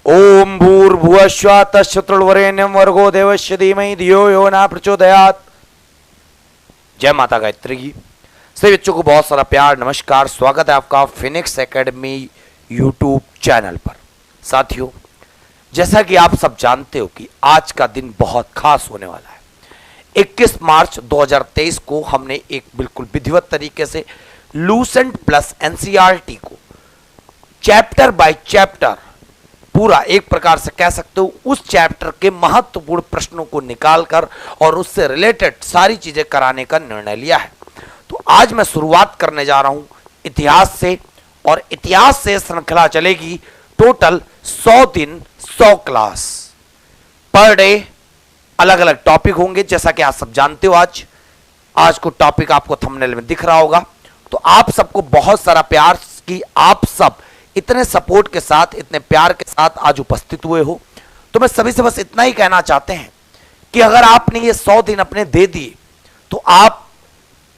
ओम भूर्भुवस्सुः तत्सवितुर्वरेण्यं भर्गो देवस्य धीमहि धियो यो न प्रचोदयात्। जय माता गायत्री की। सभी बच्चों को बहुत सारा प्यार, नमस्कार, स्वागत है आपका फिनिक्स एकेडमी यूट्यूब चैनल पर। साथियों, जैसा कि आप सब जानते हो कि आज का दिन बहुत खास होने वाला है। 21 मार्च 2023 को हमने एक बिल्कुल विधिवत तरीके से लूसेंट प्लस एनसीईआरटी को चैप्टर बाय चैप्टर, पूरा एक प्रकार से कह सकते हो उस चैप्टर के महत्वपूर्ण प्रश्नों को निकालकर और उससे रिलेटेड सारी चीजें कराने का निर्णय लिया है। तो आज मैं शुरुआत करने जा रहा हूं इतिहास से, और इतिहास से श्रृंखला चलेगी टोटल 100 दिन 100 क्लास। पर डे अलग अलग टॉपिक होंगे, जैसा कि आप सब जानते हो। आज को टॉपिक आपको थंबनेल में दिख रहा होगा। तो आप सबको बहुत सारा प्यार कि आप सब इतने सपोर्ट के साथ, इतने प्यार के साथ आज उपस्थित हुए हो। तो मैं सभी से बस इतना ही कहना चाहते हैं कि अगर आपने ये 100 दिन अपने दे दिए तो आप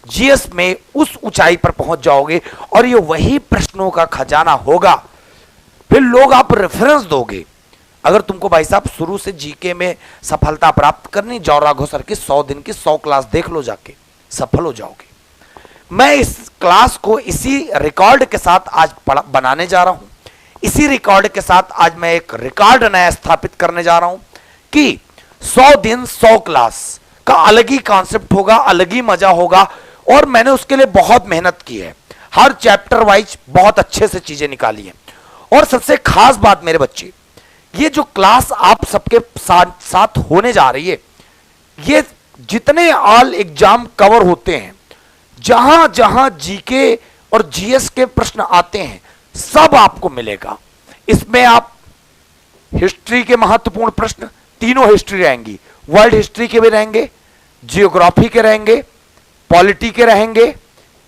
जीएस में उस ऊंचाई पर पहुंच जाओगे और ये वही प्रश्नों का खजाना होगा। फिर लोग आप रेफरेंस दोगे। अगर तुमको भाई साहब शुरू से जीके में सफलता प्राप्त करनी, जॉन राघव सर की 100 दिन की 100 क्लास देख लो, जाके सफल हो जाओगे। मैं इस क्लास को इसी रिकॉर्ड के साथ आज बनाने जा रहा हूं। इसी रिकॉर्ड के साथ आज मैं एक रिकॉर्ड नया स्थापित करने जा रहा हूं कि 100 दिन 100 क्लास का अलग ही कॉन्सेप्ट होगा, अलग ही मजा होगा। और मैंने उसके लिए बहुत मेहनत की है, हर चैप्टर वाइज बहुत अच्छे से चीजें निकाली है। और सबसे खास बात मेरे बच्चे, ये जो क्लास आप सबके साथ होने जा रही है, ये जितने ऑल एग्जाम कवर होते हैं, जहां जहां जीके और जीएस के प्रश्न आते हैं, सब आपको मिलेगा। इसमें आप हिस्ट्री के महत्वपूर्ण प्रश्न, तीनों हिस्ट्री रहेंगी, वर्ल्ड हिस्ट्री के भी रहेंगे, जियोग्राफी के रहेंगे, पॉलिटी के रहेंगे,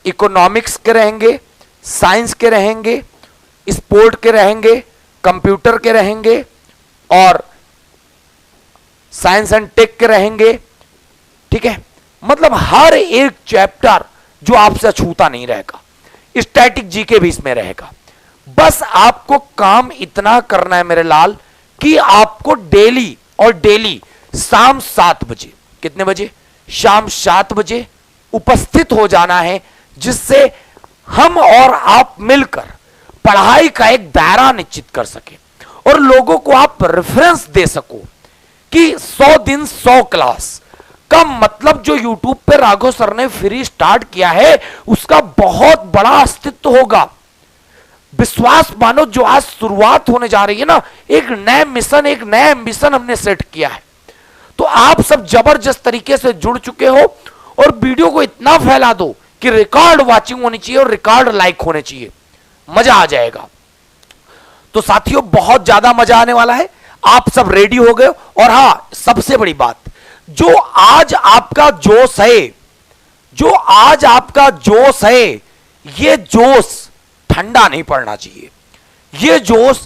इकोनॉमिक्स के रहेंगे, साइंस के रहेंगे, स्पोर्ट के रहेंगे, कंप्यूटर के रहेंगे और साइंस एंड टेक के रहेंगे। ठीक है, मतलब हर एक चैप्टर जो आपसे छूता नहीं रहेगा। स्टैटिक जीके भी इसमें रहेगा। बस आपको काम इतना करना है मेरे लाल कि आपको डेली और डेली शाम 7 बजे, कितने बजे? शाम 7 बजे उपस्थित हो जाना है, जिससे हम और आप मिलकर पढ़ाई का एक दायरा निश्चित कर सके और लोगों को आप रेफरेंस दे सको कि 100 दिन 100 क्लास का मतलब जो यूट्यूब पे राघव सर ने फ्री स्टार्ट किया है, उसका बहुत बड़ा अस्तित्व होगा। विश्वास मानो, जो आज शुरुआत होने जा रही है ना, एक नया मिशन, एक नया एम्बिशन हमने सेट किया है। तो आप सब जबरदस्त तरीके से जुड़ चुके हो और वीडियो को इतना फैला दो कि रिकॉर्ड वॉचिंग होनी चाहिए और रिकॉर्ड लाइक होने चाहिए। मजा आ जाएगा। तो साथियों, बहुत ज्यादा मजा आने वाला है। आप सब रेडी हो गए? और हां, सबसे बड़ी बात, जो आज आपका जोश है, जो आज आपका जोश है, ये जोश ठंडा नहीं पड़ना चाहिए। ये जोश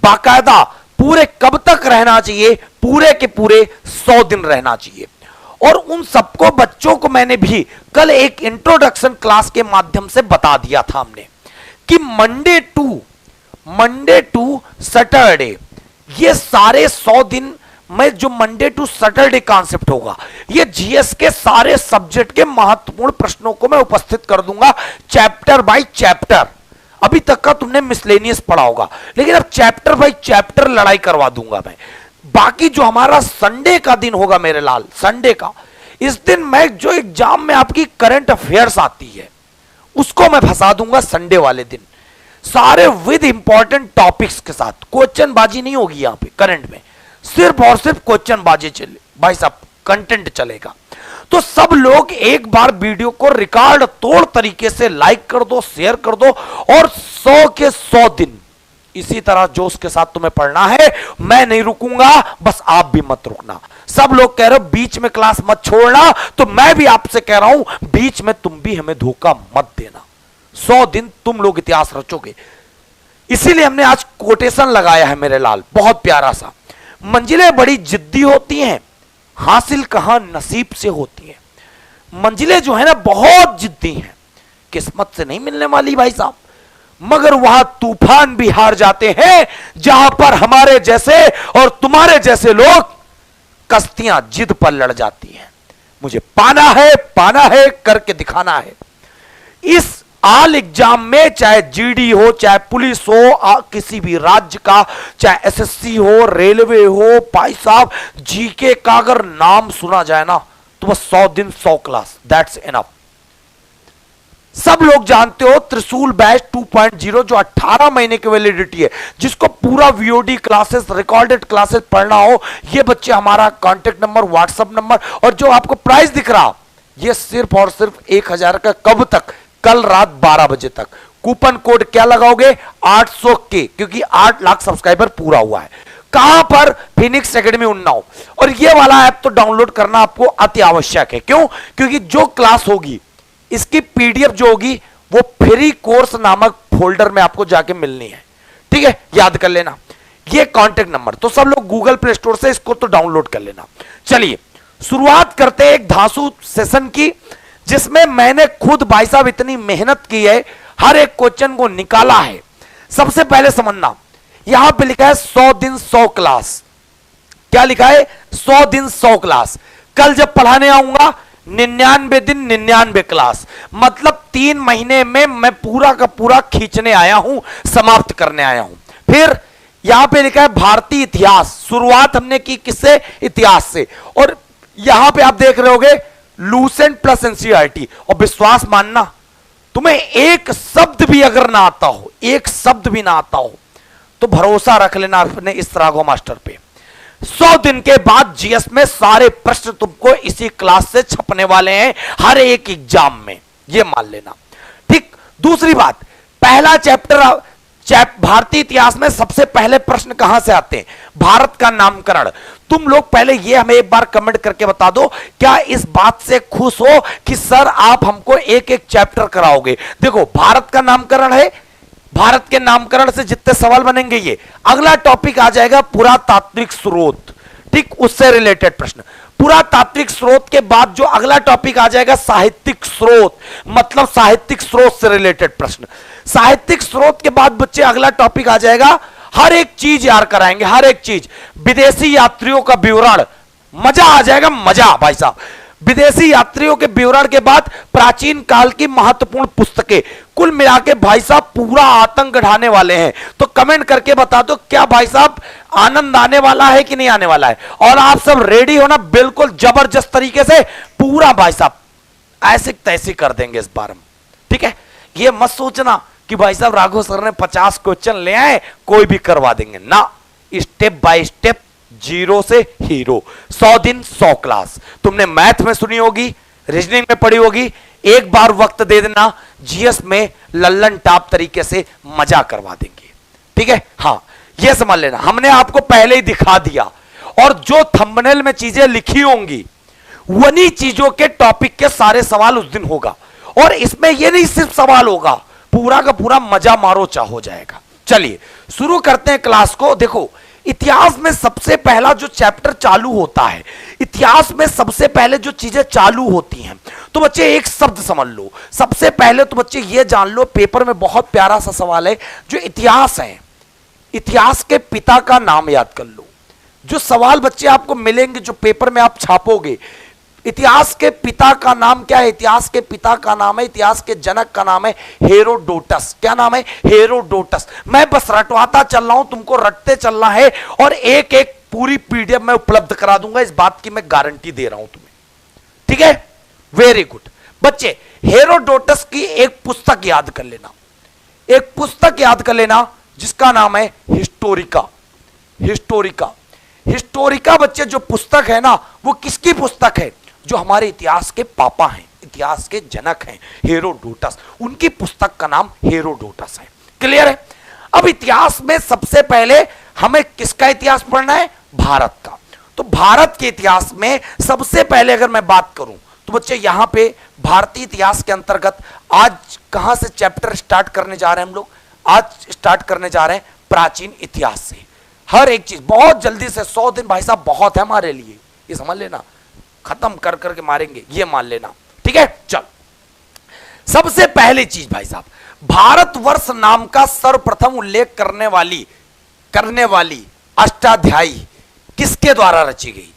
बाकायदा पूरे कब तक रहना चाहिए? पूरे के पूरे 100 दिन रहना चाहिए। और उन सबको बच्चों को मैंने भी कल एक इंट्रोडक्शन क्लास के माध्यम से बता दिया था हमने कि मंडे टू सैटरडे, ये सारे 100 दिन में जो मंडे टू सैटरडे कॉन्सेप्ट होगा, ये जीएस के सारे सब्जेक्ट के महत्वपूर्ण प्रश्नों को मैं उपस्थित कर दूंगा चैप्टर बाय चैप्टर। अभी तक का तुमने मिसलेनियस पढ़ा होगा, लेकिन अब चैप्टर बाय चैप्टर लड़ाई करवा दूंगा मैं। बाकी जो हमारा संडे का दिन होगा मेरे लाल, संडे का, इस दिन मैं जो एग्जाम में आपकी करंट अफेयर्स आती है उसको मैं फंसा दूंगा संडे वाले दिन, सारे विद इंपॉर्टेंट टॉपिक्स के साथ। क्वेश्चन बाजी नहीं होगी यहां पे करंट में, सिर्फ और सिर्फ क्वेश्चन बाजी चले भाई साहब, कंटेंट चलेगा। तो सब लोग एक बार वीडियो को रिकॉर्ड तोड़ तरीके से लाइक कर दो, शेयर कर दो, और 100 के 100 दिन इसी तरह जोश के साथ तुम्हें पढ़ना है। मैं नहीं रुकूंगा, बस आप भी मत रुकना। सब लोग कह रहे हो बीच में क्लास मत छोड़ना, तो मैं भी आपसे कह रहा हूं बीच में तुम भी हमें धोखा मत देना। 100 दिन तुम लोग इतिहास रचोगे। इसीलिए हमने आज कोटेशन लगाया है मेरे लाल, बहुत प्यारा सा। मंजिलें बड़ी जिद्दी होती हैं, हासिल कहां नसीब से होती हैं। मंजिलें जो है ना बहुत जिद्दी हैं, किस्मत से नहीं मिलने वाली भाई साहब। मगर वहां तूफान भी हार जाते हैं जहां पर हमारे जैसे और तुम्हारे जैसे लोग कश्तियां जिद पर लड़ जाती हैं। मुझे पाना है करके दिखाना है। इस आल एग्जाम में चाहे जीडी हो, चाहे पुलिस हो, किसी भी राज्य का, चाहे एसएससी हो, रेलवे हो, भाई साहब जीके का अगर नाम सुना जाए ना तो बस 100 दिन 100 क्लास, दैट्स इनफ। सब लोग जानते हो त्रिशूल बैच 2.0 जो 18 महीने की वैलिडिटी है, जिसको पूरा वीओडी क्लासेस, रिकॉर्डेड क्लासेस पढ़ना हो, ये बच्चे हमारा कांटेक्ट नंबर, व्हाट्सएप नंबर और जो आपको प्राइस दिख रहा ये सिर्फ और सिर्फ 1000 का। कब तक? कल रात 12 बजे तक। कूपन कोड क्या लगाओगे? 800 के, क्योंकि 8 लाख सब्सक्राइबर पूरा हुआ है। कहां पर? Phoenix academy Unnao. और ये वाला ऐप तो डाउनलोड करना आपको अति आवश्यक है। क्यों? क्योंकि जो क्लास होगी इसकी पीडीएफ जो होगी वो फ्री कोर्स नामक फोल्डर में आपको जाके मिलनी है। ठीक है, याद कर लेना ये कांटेक्ट नंबर। तो सब लोग गूगल प्ले स्टोर से इसको तो डाउनलोड कर लेना। चलिए शुरुआत करते हैं एक धांसू सेशन की, जिसमें मैंने खुद भाई साहब इतनी मेहनत की है, हर एक क्वेश्चन को निकाला है। सबसे पहले समझना, यहां पे लिखा है 100 दिन 100 क्लास। क्या लिखा है? 100 दिन 100 क्लास। कल जब पढ़ाने आऊंगा 99 दिन 99 क्लास, मतलब 3 महीने में मैं पूरा का पूरा खींचने आया हूं, समाप्त करने आया हूं। फिर यहां पे लिखा है भारतीय इतिहास। शुरुआत हमने की किससे? इतिहास से। और यहां पे आप देख रहे होगे लूसेंट प्लस एनसीईआरटी। और विश्वास मानना, तुम्हें एक शब्द भी अगर ना आता हो, एक शब्द भी ना आता हो, तो भरोसा रख लेना अपने इस राघव मास्टर पे। 100 दिन के बाद जीएस में सारे प्रश्न तुमको इसी क्लास से छपने वाले हैं, हर एक एग्जाम में, ये मान लेना। ठीक। दूसरी बात, पहला चैप्टर भारतीय इतिहास में सबसे पहले प्रश्न कहां से आते हैं? भारत का नामकरण। तुम लोग पहले ये हमें एक बार कमेंट करके बता दो, क्या इस बात से खुश हो कि सर आप हमको एक एक चैप्टर कराओगे? देखो भारत का नामकरण है, भारत के नामकरण से जितने सवाल बनेंगे ये। अगला टॉपिक आ जाएगा पुरातात्विक स्रोत। ठीक, उससे रिलेटेड प्रश्न। पुरातात्विक स्रोत के बाद जो अगला टॉपिक आ जाएगा साहित्यिक स्रोत, मतलब साहित्यिक स्रोत से रिलेटेड प्रश्न। साहित्यिक स्रोत के बाद बच्चे अगला टॉपिक आ जाएगा, हर एक चीज यार कराएंगे, हर एक चीज। विदेशी यात्रियों का विवरण, मजा आ जाएगा, मजा भाई साहब। विदेशी यात्रियों के विवरण के बाद प्राचीन काल की महत्वपूर्ण पुस्तकें। कुल मिला के भाई साहब पूरा आतंक ढाने वाले हैं। तो कमेंट करके बता दो क्या भाई साहब आनंद आने वाला है कि नहीं आने वाला है? और आप सब रेडी हो ना? बिल्कुल जबरदस्त तरीके से पूरा भाई साहब ऐसे तैसे कर देंगे इस बार हम। ठीक है, ये मत सोचना कि भाई साहब राघव सर ने 50 क्वेश्चन ले आए कोई भी करवा देंगे ना। स्टेप बाय स्टेप, जीरो से हीरो। 100 दिन 100 क्लास। तुमने मैथ में सुनी होगी, रीजनिंग में पढ़ी होगी, एक बार वक्त दे देना, जीएस में लल्लन टाप तरीके से मजा करवा देंगे। ठीक है, हाँ ये समझ लेना, हमने आपको पहले ही दिखा दिया। और जो थंबनेल में चीजें लिखी होंगी वनी चीजों के टॉपिक के सारे सवाल उस दिन होगा। और इसमें यह नहीं सिर्फ सवाल होगा, पूरा का पूरा मजा मारो चा हो जाएगा। चलिए शुरू करते हैं क्लास को। देखो इतिहास में सबसे पहला जो चैप्टर चालू होता है, इतिहास में सबसे पहले जो चीजें चालू होती हैं, तो बच्चे एक शब्द समझ लो। सबसे पहले तो बच्चे ये जान लो, पेपर में बहुत प्यारा सा सवाल है, जो इतिहास है, इतिहास के पिता का नाम याद कर लो। जो सवाल बच्चे आपको मिलेंगे जो पेपर में आप छापोगे, इतिहास के पिता का नाम क्या है? इतिहास के पिता का नाम है, इतिहास के जनक का नाम है हेरोडोटस। क्या नाम है? हेरोडोटस। मैं बस रटवाता चल रहा हूं, तुमको रटते चलना है। और एक एक पूरी पीडीएफ मैं उपलब्ध करा दूंगा, इस बात की मैं गारंटी दे रहा हूं तुम्हें। ठीक है, वेरी गुड बच्चे। हेरोडोटस की एक पुस्तक याद कर लेना, एक पुस्तक याद कर लेना जिसका नाम है हिस्टोरिका। हिस्टोरिका, हिस्टोरिका बच्चे जो पुस्तक है ना, वो किसकी पुस्तक है? जो हमारे इतिहास के पापा हैं, इतिहास के जनक हैं, हेरोडोटस। उनकी पुस्तक का नाम हेरोडोटस है। क्लियर है? अब इतिहास में सबसे पहले हमें किसका इतिहास पढ़ना है? भारत का। तो भारत के इतिहास में सबसे पहले अगर मैं बात करूं तो बच्चे यहां पे भारतीय इतिहास के अंतर्गत आज कहां से चैप्टर स्टार्ट करने जा रहे हैं हम लोग? आज स्टार्ट करने जा रहे हैं प्राचीन इतिहास से। हर एक चीज बहुत जल्दी से, 100 दिन भाई साहब बहुत है हमारे लिए, ये समझ लेना, खत्म कर करके मारेंगे, ये मान लेना। ठीक है, चल सबसे पहली चीज भाई साहब, भारतवर्ष नाम का सर्वप्रथम उल्लेख करने वाली अष्टाध्यायी किसके द्वारा रची गई?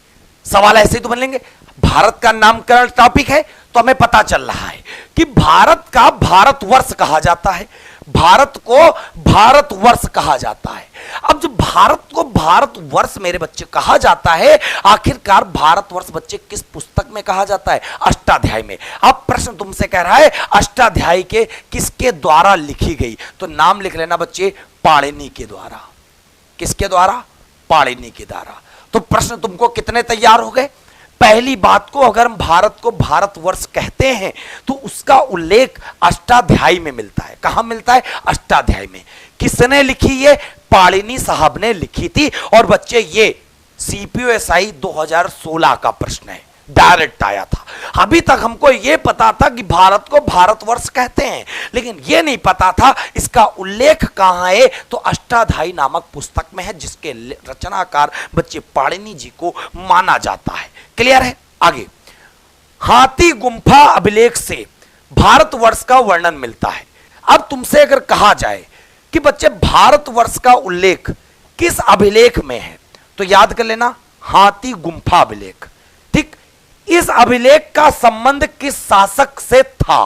सवाल ऐसे ही तो बनेंगे। भारत का नामकरण टॉपिक है तो हमें पता चल रहा है कि भारत का भारतवर्ष कहा जाता है, भारत को भारतवर्ष कहा जाता है। अब जब भारत को भारतवर्ष मेरे बच्चे कहा जाता है, आखिरकार भारतवर्ष बच्चे किस पुस्तक में कहा जाता है? अष्टाध्यायी में। अब प्रश्न तुमसे कह रहा है अष्टाध्यायी के किसके द्वारा लिखी गई, तो नाम लिख लेना बच्चे, पाणिनि के द्वारा। किसके द्वारा? पाणिनि के द्वारा। तो प्रश्न तुमको कितने तैयार हो गए? पहली बात को, अगर हम भारत को भारतवर्ष कहते हैं तो उसका उल्लेख अष्टाध्यायी में मिलता है। कहां मिलता है? अष्टाध्यायी में। किसने लिखी? ये पाणिनि साहब ने लिखी थी। और बच्चे ये CPSI 2016 का प्रश्न है, डायरेक्ट आया था। अभी तक हमको यह पता था कि भारत को भारतवर्ष कहते हैं, लेकिन यह नहीं पता था इसका उल्लेख कहां है, तो अष्टाध्यायी नामक पुस्तक में है, जिसके रचनाकार बच्चे पाणिनि जी को माना जाता है। क्लियर है? आगे, हाथी गुंफा अभिलेख से भारतवर्ष का वर्णन मिलता है। अब तुमसे अगर कहा जाए कि बच्चे भारतवर्ष का उल्लेख किस अभिलेख में है, तो याद कर लेना, हाथी गुंफा अभिलेख। ठीक, इस अभिलेख का संबंध किस शासक से था?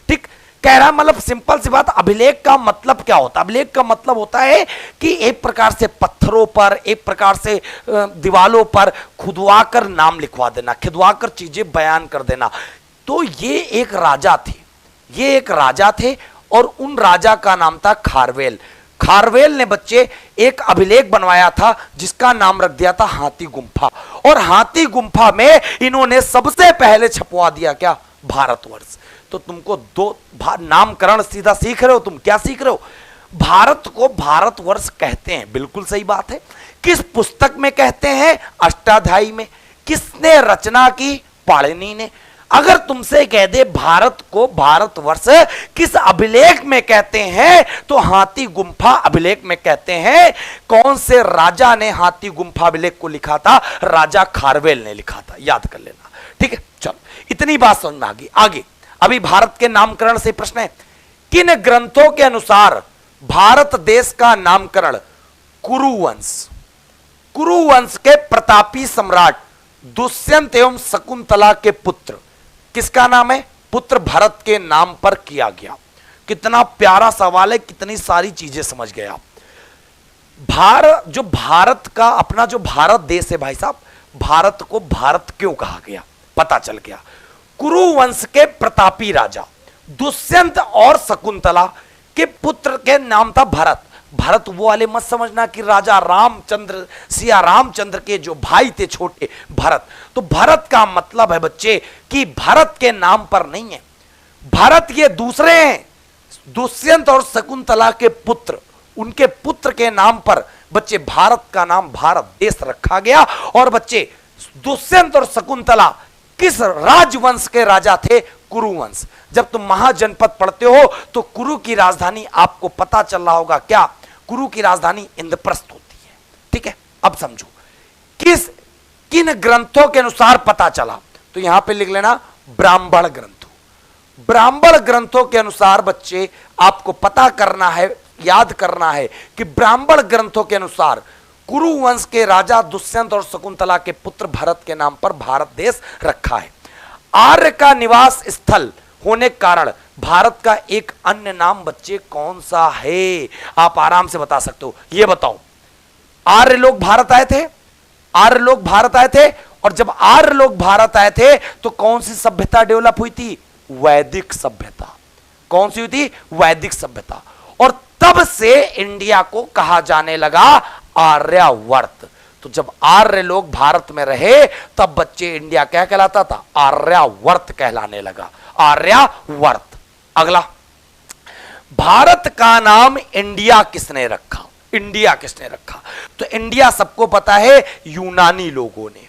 ठीक, कह रहा मतलब सिंपल सी बात, अभिलेख का मतलब क्या होता है? अभिलेख का मतलब होता है कि एक प्रकार से पत्थरों पर, एक प्रकार से दीवालों पर खुदवाकर नाम लिखवा देना, खुदवाकर चीजें बयान कर देना। तो ये एक राजा थे, ये एक राजा थे, और उन राजा का नाम था खारवेल। खारवेल ने बच्चे एक अभिलेख बनवाया था जिसका नाम रख दिया था हाथी गुंफा। और हाथी गुंफा में इन्होंने सबसे पहले छपवा दिया क्या? भारतवर्ष। तो तुमको दो नामकरण सीधा सीख रहे हो। तुम क्या सीख रहे हो? भारत को भारतवर्ष कहते हैं, बिल्कुल सही बात है। किस पुस्तक में कहते हैं? अष्टाध्यायी में। किसने रचना की? पाणिनि ने। अगर तुमसे कह दे भारत को भारतवर्ष किस अभिलेख में कहते हैं, तो हाथी गुंफा अभिलेख में कहते हैं। कौन से राजा ने हाथी गुंफा अभिलेख को लिखा था? राजा खारवेल ने लिखा था, याद कर लेना। ठीक है, चलो इतनी बात समझ में आ गई। आगे, अभी भारत के नामकरण से प्रश्न है, किन ग्रंथों के अनुसार भारत देश का नामकरण कुरुवंश, कुरुवंश के प्रतापी सम्राट दुष्यंत एवं शकुंतला के पुत्र, किसका नाम है? पुत्र भरत के नाम पर किया गया। कितना प्यारा सवाल है, कितनी सारी चीजें समझ गए आप। भारत का अपना जो भारत देश है भाई साहब, भारत को भारत क्यों कहा गया पता चल गया। कुरुवंश के प्रतापी राजा दुष्यंत और शकुंतला के पुत्र के नाम था भरत। भरत वो वाले मत समझना कि राजा रामचंद्र, सिया रामचंद्र के जो भाई थे छोटे, भरत। तो भरत का मतलब है बच्चे कि भरत के नाम पर नहीं है, भरत ये दूसरे हैं, दुष्यंत और शकुंतला के पुत्र, उनके पुत्र के नाम पर बच्चे भारत का नाम भारत देश रखा गया। और बच्चे दुष्यंत और शकुंतला किस राजवंश के राजा थे? कुरुवंश। जब तुम महाजनपद पढ़ते हो तो कुरु की राजधानी आपको पता चल रहा होगा क्या? कुरु की राजधानी इंद्रप्रस्थ होती है। ठीक है, अब समझो किन ग्रंथों के अनुसार पता चला, तो यहां पे लिख लेना ब्राह्मण ग्रंथों। ब्राह्मण ग्रंथों के अनुसार बच्चे आपको पता करना है, याद करना है कि ब्राह्मण ग्रंथों के अनुसार कुरुवंश के राजा दुष्यंत और शकुंतला के पुत्र भरत के नाम पर भारत देश रखा है। आर्य का निवास स्थल होने के कारण भारत का एक अन्य नाम बच्चे कौन सा है? आप आराम से बता सकते हो, ये बताओ। आर्य लोग भारत आए थे, आर्य लोग भारत आए थे, और जब आर्य लोग भारत आए थे तो कौन सी सभ्यता डेवलप हुई थी? वैदिक सभ्यता। कौन सी हुई थी? वैदिक सभ्यता। और तब से इंडिया को कहा जाने लगा आर्यावर्त। तो जब आर्य लोग भारत में रहे तब बच्चे इंडिया क्या कहलाता था? आर्यावर्त कहलाने लगा, आर्यावर्त। अगला, भारत का नाम इंडिया किसने रखा? इंडिया किसने रखा? तो इंडिया सबको पता है, यूनानी लोगों ने,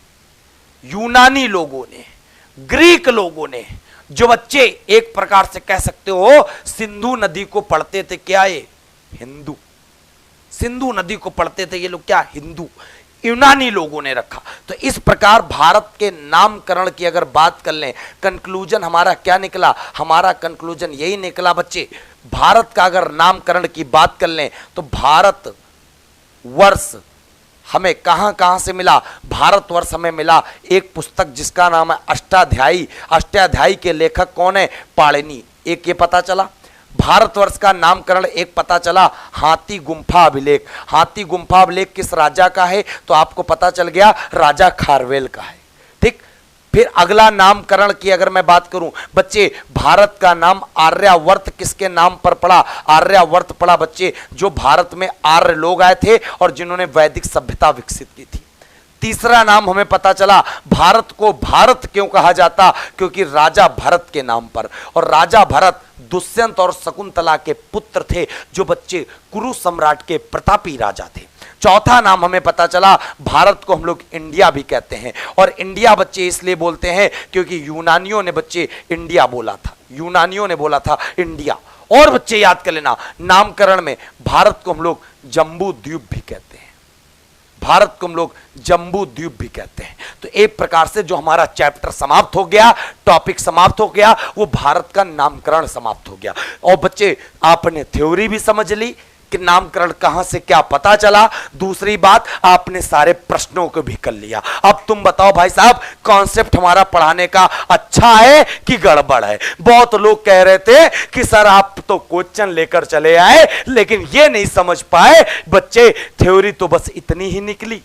यूनानी लोगों ने, ग्रीक लोगों ने, जो बच्चे एक प्रकार से कह सकते हो सिंधु नदी को पढ़ते थे। क्या ये? हिंदू। सिंधु नदी को पढ़ते थे ये लोग, क्या? हिंदू। यूनानी लोगों ने रखा। तो इस प्रकार भारत के नामकरण की अगर बात कर लें, कंक्लूजन हमारा क्या निकला? हमारा कंक्लूजन यही निकला बच्चे, भारत का अगर नामकरण की बात कर लें तो भारत वर्ष हमें कहां कहां से मिला? भारतवर्ष हमें मिला एक पुस्तक जिसका नाम है अष्टाध्यायी। अष्टाध्यायी के लेखक कौन है? पाणिनि। एक ये पता चला। भारतवर्ष का नामकरण एक पता चला, हाथी गुंफा अभिलेख। हाथी गुंफा अभिलेख किस राजा का है? तो आपको पता चल गया, राजा खारवेल का है। ठीक। फिर अगला नामकरण की अगर मैं बात करूं बच्चे, भारत का नाम आर्यावर्त किसके नाम पर पड़ा? आर्यावर्त पड़ा बच्चे, जो भारत में आर्य लोग आए थे और जिन्होंने वैदिक सभ्यता विकसित की थी। तीसरा नाम हमें पता चला, भारत को भारत क्यों कहा जाता? क्योंकि राजा भरत के नाम पर, और राजा भरत दुष्यंत और शकुंतला के पुत्र थे, जो बच्चे कुरु सम्राट के प्रतापी राजा थे। चौथा नाम हमें पता चला, भारत को हम लोग इंडिया भी कहते हैं, और इंडिया बच्चे इसलिए बोलते हैं क्योंकि यूनानियों ने बच्चे इंडिया बोला था, यूनानियों ने बोला था इंडिया। और बच्चे याद कर लेना, नामकरण में भारत को हम लोग जम्बू द्वीप भी कहते हैं, भारत को हम लोग जम्बू द्वीप भी कहते हैं। तो एक प्रकार से जो हमारा चैप्टर समाप्त हो गया, टॉपिक समाप्त हो गया, वो भारत का नामकरण समाप्त हो गया। और बच्चे आपने थ्योरी भी समझ ली कि नामकरण कहां से क्या पता चला। दूसरी बात, आपने सारे प्रश्नों को भी कर लिया। अब तुम बताओ भाई साहब, कॉन्सेप्ट हमारा पढ़ाने का अच्छा है कि गड़बड़ है? बहुत लोग कह रहे थे कि सर आप तो क्वेश्चन लेकर चले आए, लेकिन ये नहीं समझ पाए बच्चे, थ्योरी तो बस इतनी ही निकली।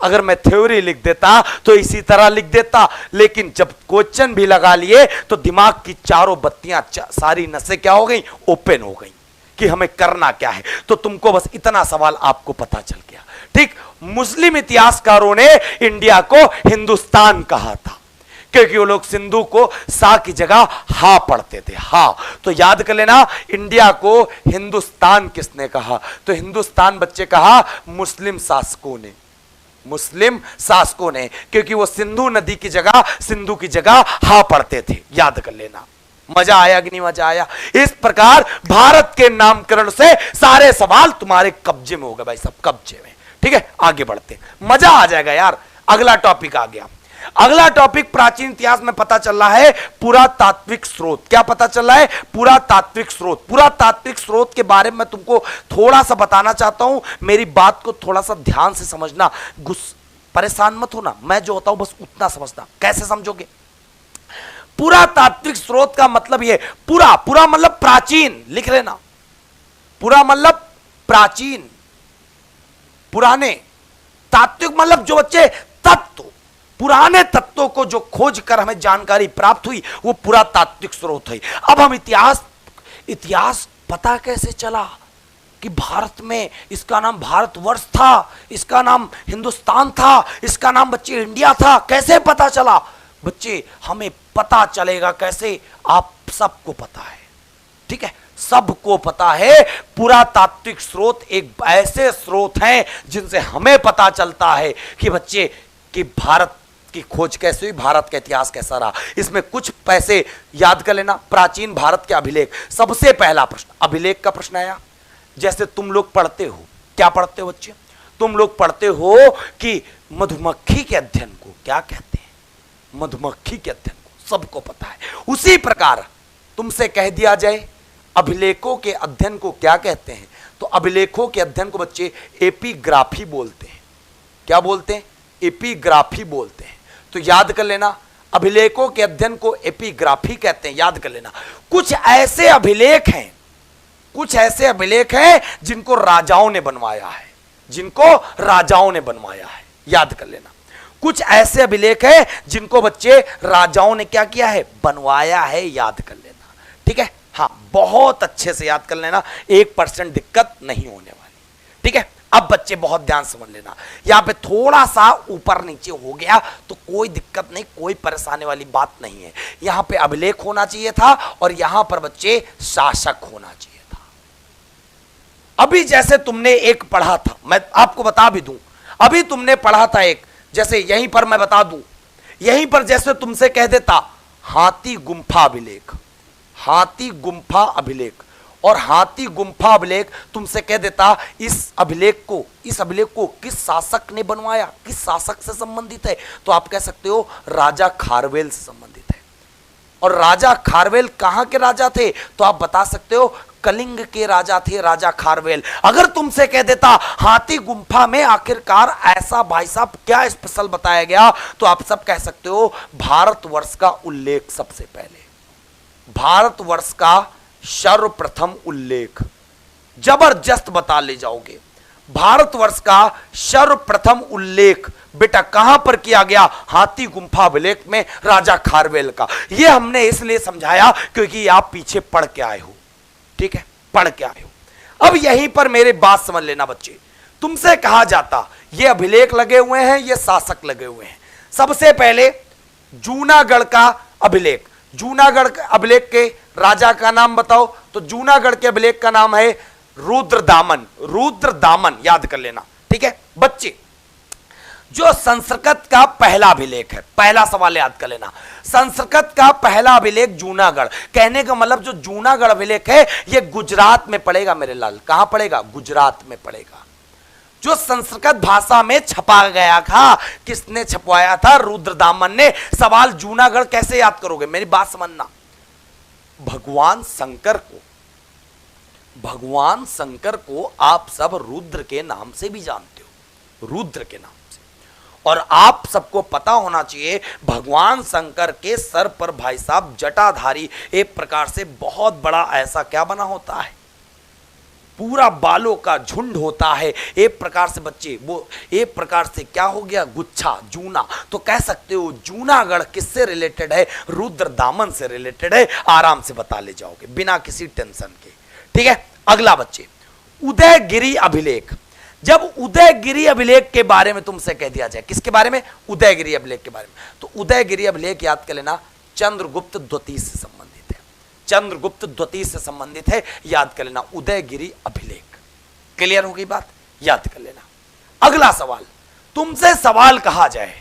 अगर मैं थ्योरी लिख देता तो इसी तरह लिख देता, लेकिन जब क्वेश्चन भी लगा लिए तो दिमाग की चारों बत्तियां, सारी नसें क्या हो गई? ओपन हो गई कि हमें करना क्या है। तो तुमको बस इतना सवाल आपको पता चल गया। ठीक। मुस्लिम इतिहासकारों ने इंडिया को हिंदुस्तान कहा था, क्योंकि वो लोग सिंधु को सा की जगह हा पढ़ते थे, हा। तो याद कर लेना, इंडिया को हिंदुस्तान किसने कहा? तो हिंदुस्तान बच्चे कहा मुस्लिम शासकों ने, मुस्लिम शासकों ने, क्योंकि वो सिंधु नदी की जगह, सिंधु की जगह हा पढ़ते थे। याद कर लेना। मजा आया कि नहीं मजा आया? इस प्रकार भारत के नामकरण से सारे सवाल तुम्हारे कब्जे में हो गए भाई, सब कब्जे में। ठीक है, आगे बढ़ते, मजा आ जाएगा यार। अगला टॉपिक आ गया। अगला टॉपिक प्राचीन इतिहास में पता चल रहा है पुरातात्विक स्रोत। क्या पता चल रहा है? पुरातात्विक स्रोत। पुरातात्विक स्रोत के बारे में तुमको थोड़ा सा बताना चाहता हूं, मेरी बात को थोड़ा सा ध्यान से समझना, परेशान मत होना, मैं जो होता हूं बस उतना समझना। कैसे समझोगे? पुरातात्विक स्रोत का मतलब यह, पुरा, पुरा मतलब प्राचीन, लिख लेना। पुरा मतलब प्राचीन, पुराने। तात्विक मतलब जो बच्चे तत्व, पुराने तत्वों को जो खोज कर हमें जानकारी प्राप्त हुई, वो पुरातात्विक स्रोत है। अब हम इतिहास पता कैसे चला कि भारत में इसका नाम भारतवर्ष था, इसका नाम हिंदुस्तान था, इसका नाम बच्चे इंडिया था? कैसे पता चला बच्चे? हमें पता चलेगा कैसे? आप सबको पता है। ठीक है, सबको पता है। पुरातात्विक स्रोत एक ऐसे स्रोत हैं जिनसे हमें पता चलता है कि बच्चे कि भारत की खोज कैसे हुई, भारत का इतिहास कैसा रहा। इसमें कुछ पैसे याद कर लेना। प्राचीन भारत के अभिलेख, सबसे पहला प्रश्न अभिलेख का प्रश्न आया। जैसे तुम लोग पढ़ते हो, क्या पढ़ते हो बच्चे? तुम लोग पढ़ते हो कि मधुमक्खी के अध्ययन को क्या कहते हैं? मधुमक्खी के अध्ययन को सबको पता है। उसी प्रकार तुमसे कह दिया जाए अभिलेखों के अध्ययन को क्या कहते हैं, तो अभिलेखों के अध्ययन को बच्चे एपिग्राफी बोलते हैं। क्या बोलते हैं? एपिग्राफी बोलते हैं। तो याद कर लेना, अभिलेखों के अध्ययन को एपिग्राफी कहते हैं। याद कर लेना। कुछ ऐसे अभिलेख हैं, कुछ ऐसे अभिलेख हैं जिनको राजाओं ने बनवाया है, जिनको राजाओं ने बनवाया है। याद कर लेना, कुछ ऐसे अभिलेख हैं जिनको बच्चे राजाओं ने क्या किया है? बनवाया है। याद कर लेना। ठीक है, हाँ, बहुत अच्छे से याद कर लेना, 1% दिक्कत नहीं होने वाली। ठीक है, अब बच्चे बहुत ध्यान समझ लेना। यहां पे थोड़ा सा ऊपर नीचे हो गया तो कोई दिक्कत नहीं, कोई परेशानी वाली बात नहीं है। यहां पे अभिलेख होना चाहिए था और यहां पर बच्चे शासक होना चाहिए था। अभी जैसे तुमने एक पढ़ा था, मैं आपको बता भी दूं, अभी तुमने पढ़ा था एक, जैसे यहीं पर मैं बता दूं, यहीं पर जैसे तुमसे कह देता हाथी गुंफा अभिलेख, हाथी गुंफा अभिलेख, और हाथी गुंफा अभिलेख तुमसे कह देता इस अभिलेख को किस शासक ने बनवाया, किस शासक से संबंधित है, तो आप कह सकते हो राजा खारवेल से संबंधित है। और राजा खारवेल कहां के राजा थे, तो आप बता सकते हो कलिंग के राजा थे राजा खारवेल। अगर तुमसे कह देता हाथी गुंफा में आखिरकार ऐसा भाई साहब क्या स्पेशल बताया गया, तो आप सब कह सकते हो भारतवर्ष का उल्लेख। सबसे पहले भारतवर्ष का सर्वप्रथम उल्लेख, जबरदस्त बता ले जाओगे। भारतवर्ष का सर्वप्रथम उल्लेख बेटा कहां पर किया गया, हाथी गुंफा अभिलेख में राजा खारवेल का। यह हमने इसलिए समझाया क्योंकि आप पीछे पढ़ के आए हो, ठीक है, पढ़ के आए हो। अब यहीं पर मेरे बात समझ लेना बच्चे, तुमसे कहा जाता ये अभिलेख लगे हुए हैं, ये शासक लगे हुए हैं। सबसे पहले जूनागढ़ का अभिलेख, जूनागढ़ अभिलेख के राजा का नाम बताओ, तो जूनागढ़ के अभिलेख का नाम है रुद्रदामन। रुद्रदामन याद कर लेना, ठीक है बच्चे। जो संस्कृत का पहला अभिलेख है, पहला सवाल याद कर लेना, संस्कृत का पहला अभिलेख जूनागढ़, कहने का मतलब जो जूनागढ़ अभिलेख है ये गुजरात में पड़ेगा मेरे लाल। कहां पड़ेगा, गुजरात में पड़ेगा। जो संस्कृत भाषा में छपा गया था, किसने छपवाया था, रुद्रदामन ने। सवाल जूनागढ़ कैसे याद करोगे, मेरी बात समझना। भगवान शंकर को आप सब रुद्र के नाम से भी जानते हो, रुद्र के नाम से। और आप सबको पता होना चाहिए भगवान शंकर के सर पर भाई साहब जटाधारी एक प्रकार से बहुत बड़ा ऐसा क्या बना होता है, पूरा बालों का झुंड होता है एक प्रकार से बच्चे, वो एक प्रकार से क्या हो गया, गुच्छा, जूना। तो कह सकते हो जूनागढ़ किससे रिलेटेड है, रुद्रदामन से रिलेटेड है। आराम से बता ले जाओगे बिना किसी टेंशन के, ठीक है। अगला बच्चे, उदयगिरी अभिलेख। जब उदयगिरी अभिलेख के बारे में तुमसे कह दिया जाए, किसके बारे में, उदयगिरी अभिलेख के बारे में, तो उदयगिरी अभिलेख याद कर लेना चंद्रगुप्त द्वितीय से संबंधित है, चंद्रगुप्त द्वितीय से संबंधित है, याद कर लेना उदयगिरी अभिलेख। क्लियर हो गई बात, याद कर लेना। अगला सवाल, तुमसे सवाल कहा जाए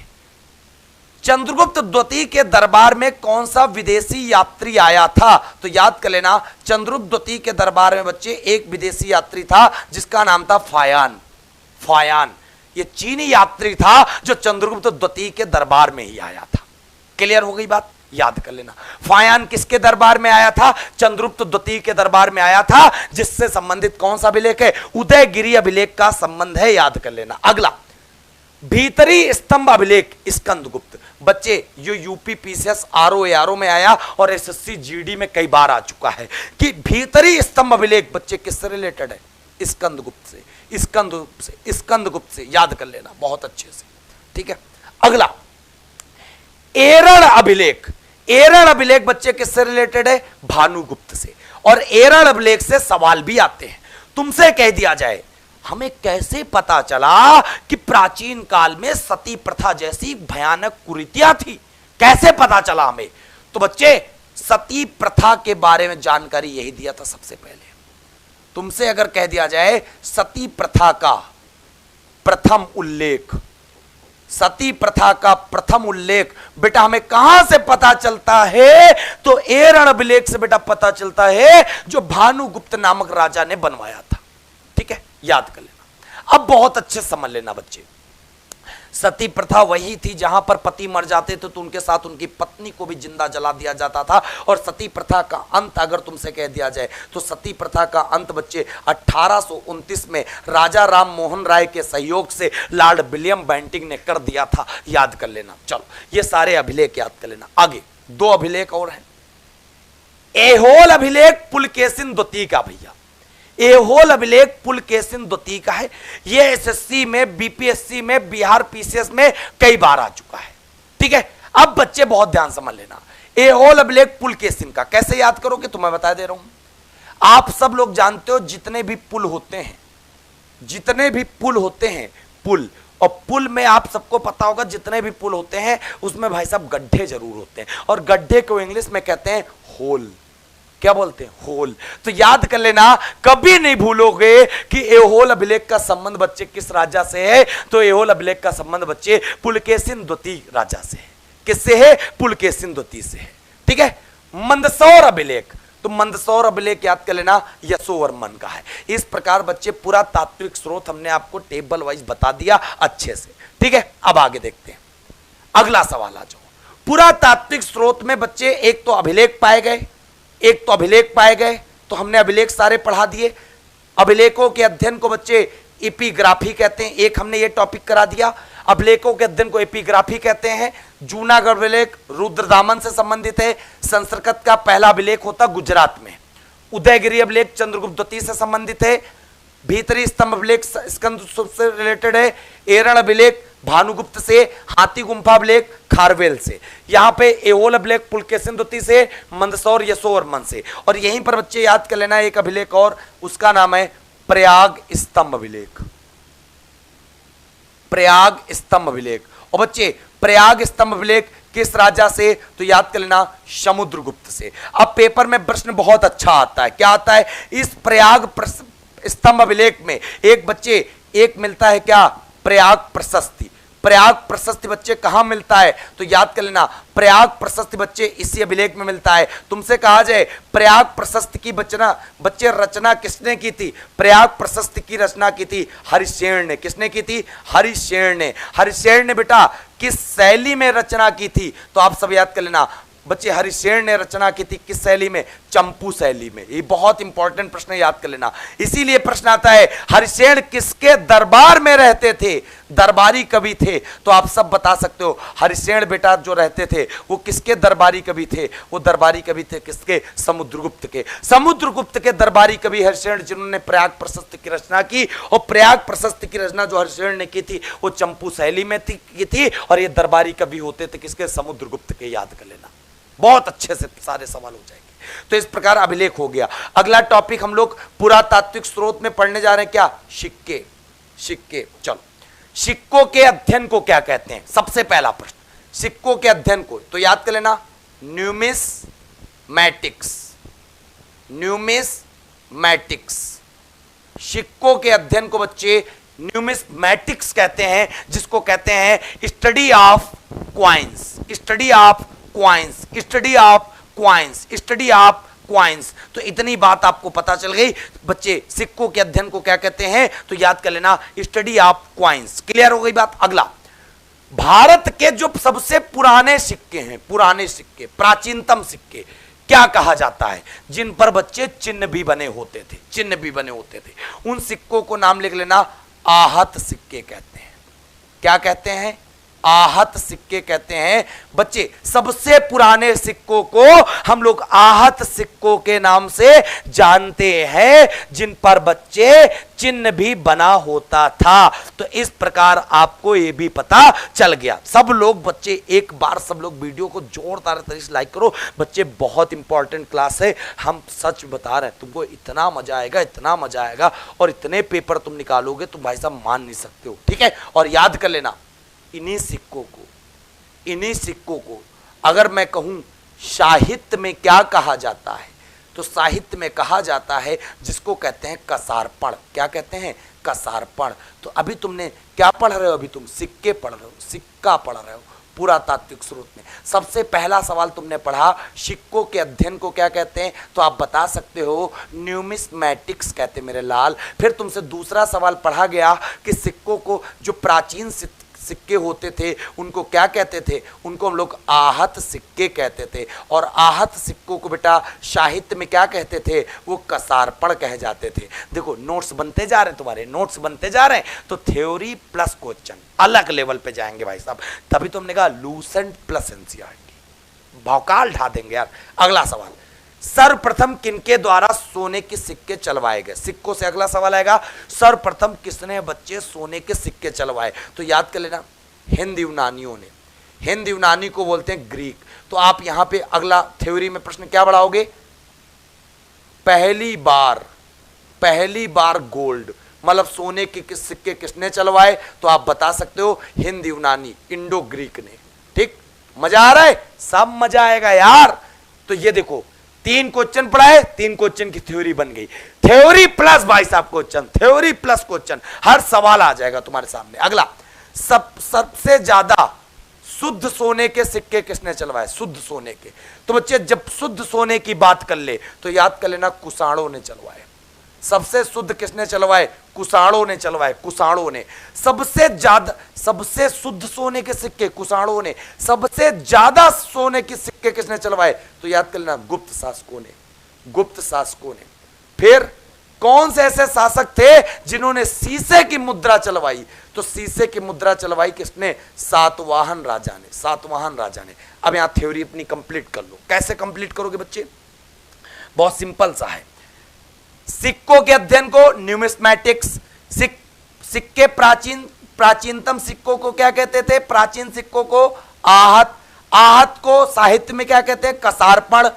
चंद्रगुप्त द्वितीय के दरबार में कौन सा विदेशी यात्री आया था, तो याद कर लेना चंद्रगुप्त द्वितीय के दरबार में बच्चे एक विदेशी यात्री था जिसका नाम था फायान। फायान ये चीनी यात्री था जो चंद्रगुप्त द्वितीय के दरबार में ही आया था। क्लियर हो गई बात, याद कर लेना। फायान किसके दरबार में आया था, चंद्रगुप्त द्वितीय के दरबार में आया था, जिससे संबंधित कौन सा अभिलेख है, उदयगिरी अभिलेख का संबंध है, याद कर लेना। अगला, भीतरी स्तंभ अभिलेख स्कंदगुप्त। बच्चे ये यूपी पीसीएस आरओ में आया और एसएससी जीडी में कई बार आ चुका है कि भीतरी स्तंभ अभिलेख बच्चे किससे रिलेटेड है, स्कंदगुप्त से, स्कंदगुप्त से, स्कंदगुप्त से, याद कर लेना बहुत अच्छे से, ठीक है। अगला, एरण अभिलेख। एरण अभिलेख बच्चे किससे रिलेटेड है, भानुगुप्त से। और एरण अभिलेख से सवाल भी आते हैं। तुमसे कह दिया जाए हमें कैसे पता चला कि प्राचीन काल में सती प्रथा जैसी भयानक कुरीतियां थी, कैसे पता चला हमें, तो बच्चे सती प्रथा के बारे में जानकारी यही दिया था सबसे पहले। तुमसे अगर कह दिया जाए सती प्रथा का प्रथम उल्लेख, सती प्रथा का प्रथम उल्लेख बेटा हमें कहां से पता चलता है, तो एरण अभिलेख से बेटा पता चलता है जो भानुगुप्त नामक राजा ने बनवाया था, ठीक है, याद कर लेना। अब बहुत अच्छे समझ लेना बच्चे, सती प्रथा वही थी जहां पर पति मर जाते थे तो उनके साथ उनकी पत्नी को भी जिंदा जला दिया जाता था। और सती प्रथा का अंत अगर तुमसे कह दिया जाए तो सती प्रथा का अंत बच्चे 1829 में राजा राम मोहन राय के सहयोग से लॉर्ड विलियम बेंटिंग ने कर दिया था, याद कर लेना। चलो ये सारे अभिलेख याद कर लेना। आगे दो अभिलेख और हैं। ऐहोल अभिलेख पुलकेशिन द्वितीय का, भैया ऐहोल अभिलेख पुलकेशिन द्वितीय का है। यह एसएससी में, बीपीएससी में, बिहार पीसीएस में कई बार आ चुका है, ठीक है। अब बच्चे बहुत ध्यान समझ लेना, ऐहोल अभिलेख पुलकेशिन का कैसे याद करोगे तो मैं बता दे रहा हूं। आप सब लोग जानते हो जितने भी पुल होते हैं, जितने भी पुल होते हैं, पुल, और पुल में आप सबको पता होगा जितने भी पुल होते हैं उसमें भाई साहब गड्ढे जरूर होते हैं, और गड्ढे को इंग्लिश में कहते हैं होल। क्या बोलते हैं, होल। तो याद कर लेना, कभी नहीं भूलोगे कि ऐहोल अभिलेख का संबंध बच्चे किस राजा से है, तो ऐहोल अभिलेख का संबंध बच्चे पुलकेशिन द्वितीय राजा से है। किससे है, पुलकेशिन द्वितीय से है, ठीक है। मंदसौर अभिलेख, तो मंदसौर अभिलेख याद कर लेना यशोवर्मन का है। इस प्रकार बच्चे पूरा तात्विक स्रोत हमने आपको टेबल वाइज बता दिया अच्छे से, ठीक है। अब आगे देखते हैं, अगला सवाल आ जाओ। पूरा तात्विक स्रोत में बच्चे एक तो अभिलेख पाए गए, तो हमने अभिलेख सारे पढ़ा दिए। अभिलेखों के अध्ययन को बच्चे एपिग्राफी कहते हैं, एक हमने ये टॉपिक करा दिया। अभिलेखों के अध्ययन को एपिग्राफी कहते हैं। जूनागढ़ अभिलेख रुद्रदामन से संबंधित है। संस्कृत का पहला अभिलेख होता गुजरात में। उदयगिरी अभिलेख चंद्रगुप्त द्वितीय से संबंधित है। भीतरी स्तंभ अभिलेख स्कंद से रिलेटेड है। एरण अभिलेख भानुगुप्त से। हाथी गुंफा अभिलेख खारवेल से। यहां पे एहोल अभिलेख पुलकेशिन द्वितीय से। मंदसौर यशोवर्मन से। और यहीं पर बच्चे याद कर लेना एक अभिलेख और, उसका नाम है प्रयाग स्तंभ अभिलेख। प्रयाग स्तंभ अभिलेख। और बच्चे प्रयाग स्तंभ अभिलेख किस राजा से, तो याद कर लेना समुद्रगुप्त से। अब पेपर में प्रश्न बहुत अच्छा आता है, क्या आता है, इस प्रयाग स्तंभ अभिलेख में एक बच्चे एक मिलता है क्या, प्रयाग प्रशस्ति। प्रयाग प्रशस्ति बच्चे कहां मिलता है, तो याद कर लेना प्रयाग प्रशस्ति बच्चे इसी अभिलेख में मिलता है। तुमसे कहा जाए प्रयाग प्रशस्ति की बच्चे रचना किसने की थी, प्रयाग प्रशस्ति की रचना की थी हरिशेन ने। किसने की थी, हरिशेन ने। हरिशेन ने बेटा किस शैली में रचना की थी, तो आप सब याद कर लेना बच्चे हरिशेन ने रचना की थी किस शैली में, चंपू शैली में। ये बहुत इंपॉर्टेंट प्रश्न है, याद कर लेना। इसीलिए प्रश्न आता है हरिशेन किसके दरबार में रहते थे, दरबारी कवि थे। तो आप सब बता सकते हो हरिशेन बेटा जो रहते थे वो किसके दरबारी कवि थे, वो दरबारी कवि थे किसके, समुद्रगुप्त के। समुद्रगुप्त के दरबारी कवि हरिशेन, जिन्होंने प्रयाग प्रशस्ति की रचना की। और प्रयाग प्रशस्ति की रचना जो हरिशेन ने की थी वो चंपू शैली में की थी। और ये दरबारी कवि होते थे किसके, समुद्रगुप्त के। याद कर लेना, बहुत अच्छे से सारे सवाल हो जाएंगे। तो इस प्रकार अभिलेख हो गया। अगला टॉपिक हम लोग पुरातात्विक स्रोत में पढ़ने जा रहे हैं, क्या, सिक्के। सिक्के, चलो सिक्कों के अध्ययन को क्या कहते हैं, सबसे पहला प्रश्न, सिक्कों के अध्ययन को तो याद कर लेना न्यूमिस्मैटिक्स। न्यूमिस्मैटिक्स, सिक्कों के अध्ययन को बच्चे न्यूमिस्मैटिक्स कहते हैं, जिसको कहते हैं study of coins. Study of coins, study of coins, study of coins. तो इतनी बात आपको पता चल गई बच्चे, सिक्कों के अध्ययन को क्या कहते हैं, तो याद कर लेना स्टडी ऑफ क्वाइंस। क्लियर हो गई बात। अगला, भारत के जो सबसे पुराने सिक्के हैं, पुराने सिक्के, प्राचीनतम सिक्के क्या कहा जाता है, जिन पर बच्चे चिन्ह भी बने होते थे, चिन्ह भी बने होते थे, उन सिक्कों को नाम लिख लेना आहत सिक्के कहते हैं। क्या कहते हैं, आहत सिक्के कहते हैं। बच्चे सबसे पुराने सिक्कों को हम लोग आहत सिक्कों के नाम से जानते हैं, जिन पर बच्चे चिन्ह भी बना होता था। तो इस प्रकार आपको यह भी पता चल गया। सब लोग बच्चे एक बार सब लोग वीडियो को जोरदार तरीके से लाइक करो बच्चे, बहुत इंपॉर्टेंट क्लास है। हम सच बता रहे हैं, तुमको इतना मजा आएगा, इतना मजा आएगा, और इतने पेपर तुम निकालोगे तो भाई साहब मान नहीं सकते हो, ठीक है। और याद कर लेना इन्हीं सिक्कों को अगर मैं कहूं साहित्य में क्या कहा जाता है, तो साहित्य में कहा जाता है जिसको कहते हैं कसारपण। क्या कहते हैं, कसारपण। तो अभी तुमने क्या पढ़ रहे हो, अभी तुम सिक्के पढ़ रहे हो, सिक्का पढ़ रहे हो पुरातात्विक स्रोत में। सबसे पहला सवाल तुमने पढ़ा सिक्कों के अध्ययन को क्या कहते हैं, तो आप बता सकते हो न्यूमिस्मैटिक्स कहते हैं मेरे लाल। फिर तुमसे दूसरा सवाल पढ़ा गया कि सिक्कों को, जो प्राचीन सिक्के होते थे उनको क्या कहते थे, उनको हम लोग आहत सिक्के कहते थे। और आहत सिक्कों को बेटा साहित्य में क्या कहते थे, वो कसारपण कहे जाते थे। देखो नोट्स बनते जा रहे हैं, तुम्हारे नोट्स बनते जा रहे हैं, तो थ्योरी प्लस क्वेश्चन अलग लेवल पे जाएंगे भाई साहब। तभी तो हमने कहा लूसेंट प्लस एनसीईआरटी, भौकाल ढा देंगे यार। अगला सवाल, सर्वप्रथम किनके द्वारा सोने के सिक्के चलवाए गए। सिक्कों से अगला सवाल आएगा, सर्वप्रथम किसने बच्चे सोने के सिक्के चलवाए, तो याद कर लेना हिंद यूनानियों ने। हिंद यूनानी को बोलते हैं ग्रीक। तो आप यहां पे अगला थ्योरी में प्रश्न क्या बढ़ाओगे, पहली बार गोल्ड मतलब सोने के सिक्के किसने चलवाए, तो आप बता सकते हो हिंद यूनानी, इंडो ग्रीक ने। ठीक, मजा आ रहा है, सब मजा आएगा यार। तो ये देखो 3 क्वेश्चन पढ़ाए, 3 क्वेश्चन की थ्योरी बन गई। थ्योरी प्लस भाई साहब क्वेश्चन, थ्योरी प्लस क्वेश्चन, हर सवाल आ जाएगा तुम्हारे सामने। अगला, सबसे ज्यादा शुद्ध सोने के सिक्के किसने चलवाए? शुद्ध सोने के। तो बच्चे जब शुद्ध सोने की बात कर ले तो याद कर लेना कुषाणों ने चलवाए। सबसे शुद्ध किसने चलवाए? कुषाणों ने चलवाए। कुषाणों ने सबसे ज्यादा, सबसे शुद्ध सोने के सिक्के कुषाणों ने। सबसे ज्यादा सोने के सिक्के किसने चलवाए? तो याद कर लेना गुप्त शासकों ने। गुप्त शासकों ने। फिर कौन से ऐसे शासक थे जिन्होंने शीशे की मुद्रा चलवाई? तो शीशे की मुद्रा चलवाई किसने? सातवाहन राजा ने। सातवाहन राजा ने। अब यहां थ्योरी अपनी कंप्लीट कर लो। कैसे कंप्लीट करोगे बच्चे? बहुत सिंपल सा है। सिक्कों के अध्ययन को न्यूमिस्मैटिक्स, सिक्के प्राचीनतम सिक्कों को क्या कहते थे? प्राचीन सिक्कों को आहत, आहत को साहित्य में क्या कहते हैं? कसारपण।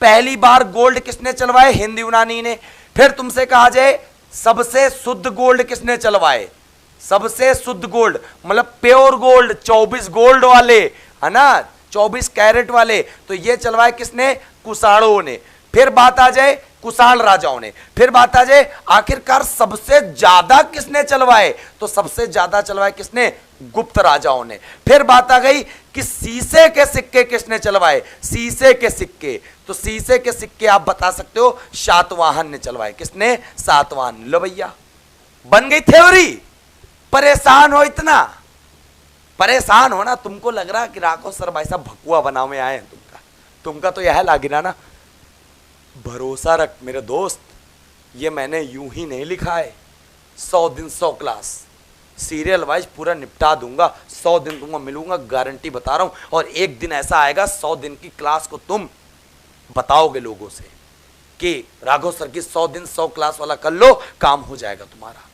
पहली बार गोल्ड किसने चलवाए? हिंद यूनानी ने। फिर तुमसे कहा जाए सबसे शुद्ध गोल्ड किसने चलवाए? सबसे शुद्ध गोल्ड मतलब प्योर गोल्ड, 24 गोल्ड वाले, है ना, 24 कैरेट वाले, तो ये चलवाए किसने? कुषाणों ने। फिर बात आ जाए कुषाण राजाओं ने। फिर बात आ जाए आखिरकार सबसे ज्यादा किसने चलवाए? तो सबसे ज्यादा चलवाए किसने? गुप्त राजाओं ने। फिर बात आ गई कि शीशे के सिक्के किसने चलवाए? शीशे के सिक्के। तो शीशे के सिक्के आप बता सकते हो सातवाहन ने चलवाए। किसने? सातवाहन। लो भैया बन गई थ्योरी। परेशान हो इतना? परेशान हो ना? तुमको लग रहा कि राघव सर भाई साहब भकुआ बनाव में आए हैं। तुमका तो यह लागिना ना। भरोसा रख मेरे दोस्त, ये मैंने यूं ही नहीं लिखा है। 100 दिन 100 क्लास सीरियल वाइज पूरा निपटा दूंगा। 100 दिन तुमको मिलूंगा, गारंटी बता रहा हूं। और एक दिन ऐसा आएगा 100 दिन की क्लास को तुम बताओगे लोगों से कि राघव सर की 100 दिन 100 क्लास वाला कर लो, काम हो जाएगा तुम्हारा।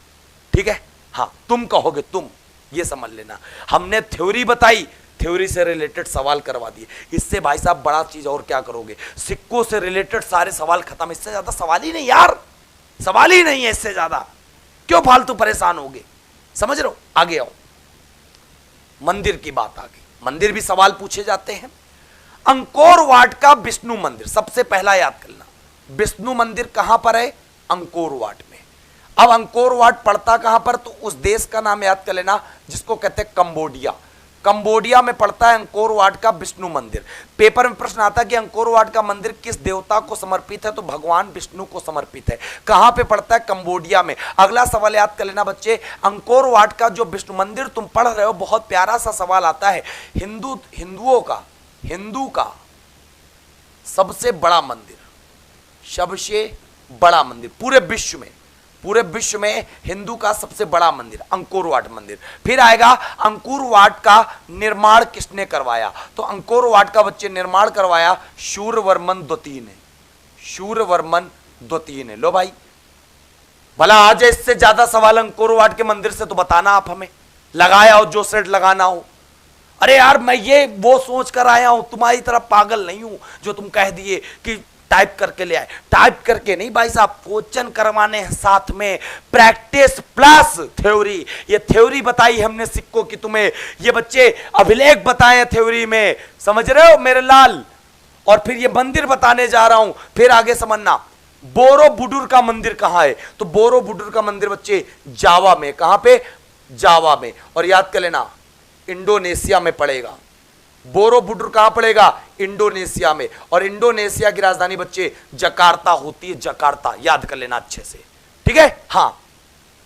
ठीक है? हाँ, तुम कहोगे, तुम ये समझ लेना। हमने थ्योरी बताई, थ्योरी से रिलेटेड सवाल करवा दिए। इससे भाई साहब बड़ा चीज और क्या करोगे? सिक्कों से रिलेटेड सारे सवाल खत्म। इससे ज्यादा सवाल ही नहीं यार, सवाल ही नहीं है इससे ज्यादा। क्यों फालतू परेशान होगे? समझ रहे हो? आगे आओ। मंदिर की बात आ गई। मंदिर भी सवाल पूछे जाते हैं। अंकोर वाट का विष्णु मंदिर सबसे पहला याद करना। विष्णु मंदिर कहां पर है? अंकोर वाट में। अब अंकोर वाट पड़ता कहां पर? तो उस देश का नाम याद कर लेना जिसको कहते हैं कंबोडिया। कंबोडिया में पड़ता है अंकोर वाट का विष्णु मंदिर। पेपर में प्रश्न आता है कि अंकोर वाट का मंदिर किस देवता को समर्पित है? तो भगवान विष्णु को समर्पित है। कहां पे पड़ता है? कंबोडिया में। अगला सवाल याद कर लेना बच्चे, अंकोर वाट का जो विष्णु मंदिर तुम पढ़ रहे हो, बहुत प्यारा सा सवाल आता है। हिंदू का सबसे बड़ा मंदिर, सबसे बड़ा मंदिर पूरे विश्व में हिंदू का सबसे बड़ा मंदिर अंकोर वाट मंदिर। फिर आएगा अंकोर वाट का निर्माण किसने करवाया? तो अंकोर वाट का बच्चे निर्माण करवाया शूरवर्मन द्वितीय ने। शूरवर्मन द्वितीय ने। लो भाई, भला आज इससे ज्यादा सवाल अंकोर वाट के मंदिर से तो बताना आप हमें, लगाया हो जो सेट लगाना हो। अरे यार मैं ये वो सोच कर आया हूं, तुम्हारी तरह पागल नहीं हूं जो तुम कह दिए कि टाइप करके ले आए। टाइप करके नहीं भाई साहब, क्वेश्चन करवाने हैं साथ में, प्रैक्टिस प्लस थ्योरी। ये थ्योरी बताई हमने सिक्कों की तुम्हें, ये बच्चे अभिलेख बताए हैं थ्योरी में, समझ रहे हो मेरे लाल? और फिर ये मंदिर बताने जा रहा हूं। फिर आगे समझना, बोरोबुडुर का मंदिर कहां है? तो बोरोबुडुर का मंदिर बच्चे जावा में। कहां पे? जावा में। और याद कर लेना इंडोनेशिया में पड़ेगा। बोरोबुडुर कहां पड़ेगा? इंडोनेशिया में। और इंडोनेशिया की राजधानी बच्चे जकार्ता होती है, जकार्ता। याद कर लेना अच्छे से, ठीक है? हां,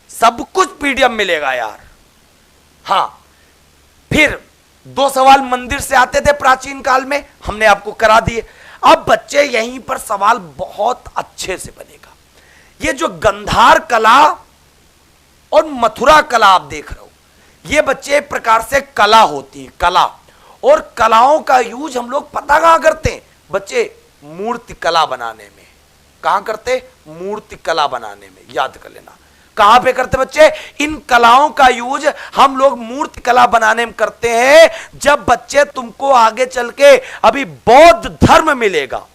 सब कुछ पीडीएफ मिलेगा यार। हां, फिर 2 सवाल मंदिर से आते थे प्राचीन काल में, हमने आपको करा दिए। अब बच्चे यहीं पर सवाल बहुत अच्छे से बनेगा। ये जो गंधार कला और मथुरा कला आप देख रहे हो, ये बच्चे एक प्रकार से कला होती है, कला। और कलाओं का यूज हम लोग पता कहां करते हैं बच्चे? मूर्ति कला बनाने में। कहां करते? मूर्ति कला बनाने में। याद कर लेना कहां पे करते बच्चे? इन कलाओं का यूज हम लोग मूर्ति कला बनाने में करते हैं। जब बच्चे तुमको आगे चल के अभी बौद्ध धर्म मिलेगा,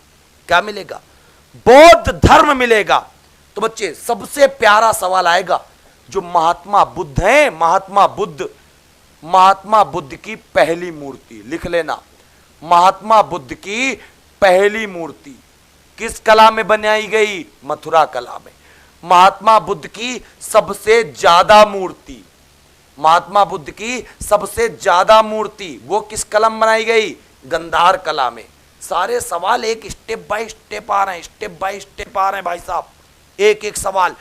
क्या मिलेगा? बौद्ध धर्म मिलेगा, तो बच्चे सबसे प्यारा सवाल आएगा जो महात्मा बुद्ध हैं, महात्मा बुद्ध की पहली मूर्ति। लिख लेना, महात्मा बुद्ध की पहली मूर्ति किस कला में बनाई गई? मथुरा कला में। महात्मा बुद्ध की सबसे ज्यादा मूर्ति महात्मा बुद्ध की सबसे ज्यादा मूर्ति वो किस कला में बनाई गई? गंधार कला में। सारे सवाल एक स्टेप बाय स्टेप आ रहे हैं, स्टेप बाय स्टेप आ रहे हैं भाई साहब, एक एक सवाल।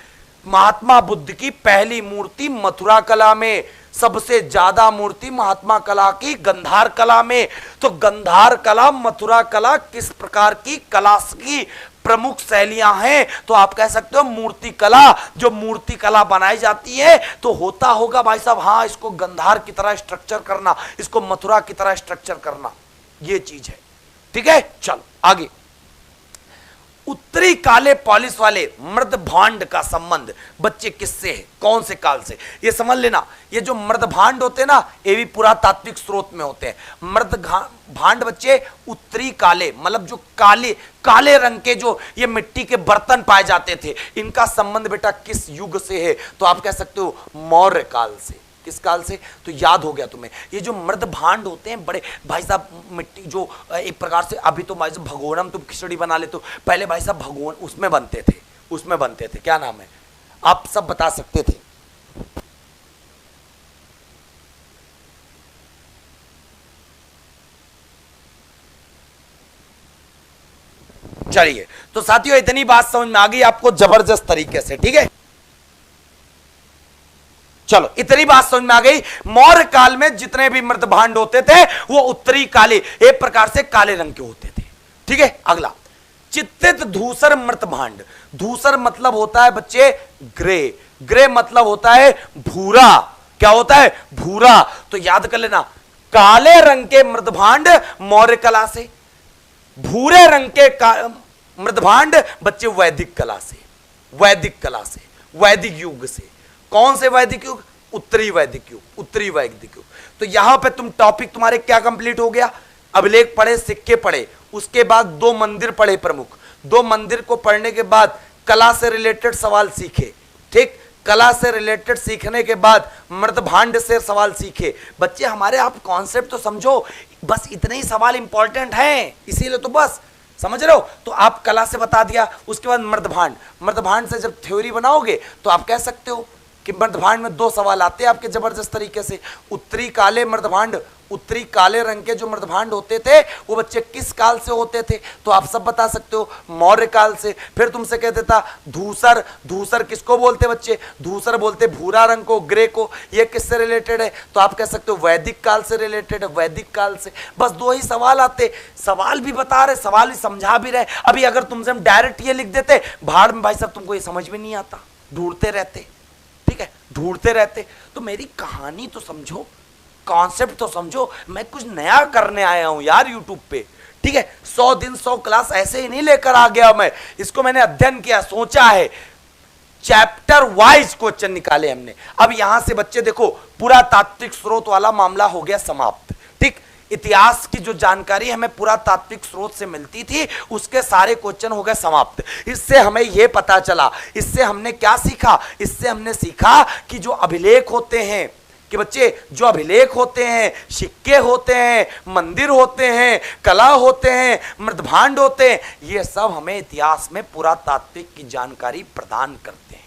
महात्मा बुद्ध की पहली मूर्ति मथुरा कला में, सबसे ज्यादा मूर्ति महात्मा कला की गंधार कला में। तो गंधार कला, मथुरा कला किस प्रकार की कला की प्रमुख शैलियां हैं? तो आप कह सकते हो मूर्ति कला। जो मूर्ति कला बनाई जाती है तो होता होगा भाई साहब, हाँ इसको गंधार की तरह स्ट्रक्चर करना, इसको मथुरा की तरह स्ट्रक्चर करना, ये चीज है। ठीक है, चल आगे। उत्तरी काले पॉलिश वाले मृद भांड का संबंध बच्चे किससे है? कौन से काल से? ये समझ लेना, ये जो मृद भांड होते हैं ना, ये भी पुरातात्विक स्रोत में होते हैं। मृद भांड बच्चे उत्तरी काले, मतलब जो काले काले रंग के जो ये मिट्टी के बर्तन पाए जाते थे, इनका संबंध बेटा किस युग से है? तो आप कह सकते हो मौर्य काल से। किस काल से? तो याद हो गया तुम्हें, ये जो मृद भांड होते हैं बड़े भाई साहब, मिट्टी जो एक प्रकार से, अभी तो भाई साहब भगोना में तुम खिचड़ी बना लेते हो, पहले भाई साहब भगोन उसमें बनते थे, उसमें बनते थे, क्या नाम है आप सब बता सकते थे? चलिए, तो साथियों इतनी बात समझ में आ गई आपको जबरदस्त तरीके से। ठीक है, चलो इतनी बात समझ में आ गई। मौर्य काल में जितने भी मृद भांड होते थे वो उत्तरी काले, एक प्रकार से काले रंग के होते थे। ठीक है, अगला चित्तित धूसर मृत भांड। धूसर मतलब होता है बच्चे ग्रे, ग्रे मतलब होता है भूरा। क्या होता है? भूरा। तो याद कर लेना, काले रंग के मृद भांड मौर्य कला से, भूरे रंग के मृद भांड बच्चे वैदिक कला से, वैदिक कला से, वैदिक युग से। कौन से वैदिक युग? उत्तरी वैदिक युग, उत्तरी वैदिक युग। तो यहां पे तुम टॉपिक तुम्हारे क्या कंप्लीट हो गया? अभिलेख पढ़े, सिक्के पढ़े, उसके बाद 2 मंदिर पढ़े प्रमुख। 2 मंदिर को पढ़ने के बाद कला से रिलेटेड सवाल सीखे। ठीक, कला से रिलेटेड सीखने के बाद मृद भांड से सवाल सीखे। बच्चे हमारे आप कॉन्सेप्ट तो समझो, बस इतने ही सवाल इंपॉर्टेंट हैं, इसीलिए तो बस समझ रहे हो। तो आप कला से बता दिया, उसके बाद मृद भांड, मृद भांड से जब थ्योरी बनाओगे तो आप कह सकते हो कि मृदभांड में 2 सवाल आते हैं आपके जबरदस्त तरीके से। उत्तरी काले मृदभांड, उत्तरी काले रंग के जो मृदभांड होते थे वो बच्चे किस काल से होते थे? तो आप सब बता सकते हो मौर्य काल से। फिर तुमसे कह देता धूसर, धूसर किसको बोलते बच्चे? धूसर बोलते भूरा रंग को, ग्रे को। ये किससे रिलेटेड है? तो आप कह सकते हो वैदिक काल से रिलेटेड है, वैदिक काल से। बस 2 ही सवाल आते, सवाल भी बता रहे, सवाल भी समझा भी रहे। अभी अगर तुमसे हम डायरेक्ट ये लिख देते भाड़ में, भाई साहब तुमको ये समझ में नहीं आता, ढूंढते रहते। ठीक है, ढूंढते रहते। तो मेरी कहानी तो समझो, कॉन्सेप्ट तो समझो, मैं कुछ नया करने आया हूं यार यूट्यूब पे। ठीक है, 100 दिन 100 क्लास ऐसे ही नहीं लेकर आ गया मैं, इसको मैंने अध्ययन किया, सोचा है, चैप्टर वाइज क्वेश्चन निकाले हमने। अब यहां से बच्चे देखो पुरातात्विक स्रोत वाला मामला हो गया समाप्त। ठीक, इतिहास की जो जानकारी हमें पुरातात्विक स्रोत से मिलती थी उसके सारे क्वेश्चन हो गए समाप्त। इससे हमें यह पता चला, इससे हमने क्या सीखा? इससे हमने सीखा कि जो अभिलेख होते हैं, कि बच्चे जो अभिलेख होते हैं, सिक्के होते हैं, मंदिर होते हैं, कला होते हैं, मृदभांड होते हैं, ये सब हमें इतिहास में पुरातात्विक की जानकारी प्रदान करते हैं।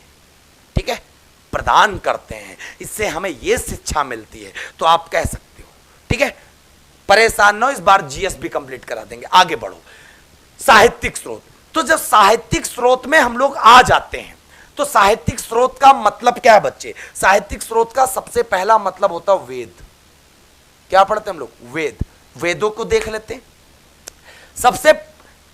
ठीक है, प्रदान करते हैं, इससे हमें यह शिक्षा मिलती है। तो आप कह सकते हो, ठीक है, परेशान ना हो, इस बार जीएस भी कंप्लीट करा देंगे। आगे बढ़ो, साहित्यिक स्रोत। तो जब साहित्यिक स्रोत में हम लोग आ जाते हैं तो साहित्यिक स्रोत का मतलब क्या है बच्चे? साहित्यिक स्रोत का सबसे पहला मतलब होता है वेद। क्या पढ़ते हैं हम लोग? वेद। वेदों को देख लेते हैं। सबसे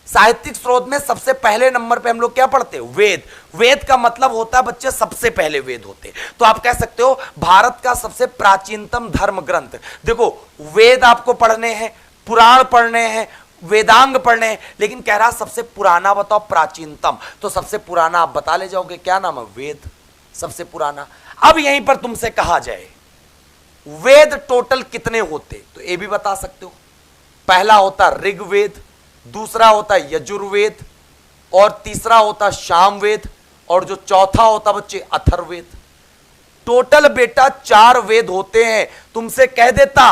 साहित्यिक स्रोत में सबसे पहले नंबर पे हम लोग क्या पढ़ते हैं? वेद। वेद का मतलब होता है बच्चे सबसे पहले वेद होते हैं। तो आप कह सकते हो भारत का सबसे प्राचीनतम धर्म ग्रंथ। देखो वेद आपको पढ़ने हैं, पुराण पढ़ने हैं, वेदांग पढ़ने हैं, लेकिन कह रहा सबसे पुराना बताओ, प्राचीनतम। तो सबसे पुराना आप बता ले जाओगे, क्या नाम है? वेद, सबसे पुराना। अब यहीं पर तुमसे कहा जाए वेद टोटल कितने होते, तो ये भी बता सकते हो। पहला होता ऋग्वेद, दूसरा होता यजुर्वेद, और तीसरा होता सामवेद, और जो चौथा होता बच्चे अथर्ववेद। टोटल बेटा 4 वेद होते हैं। तुमसे कह देता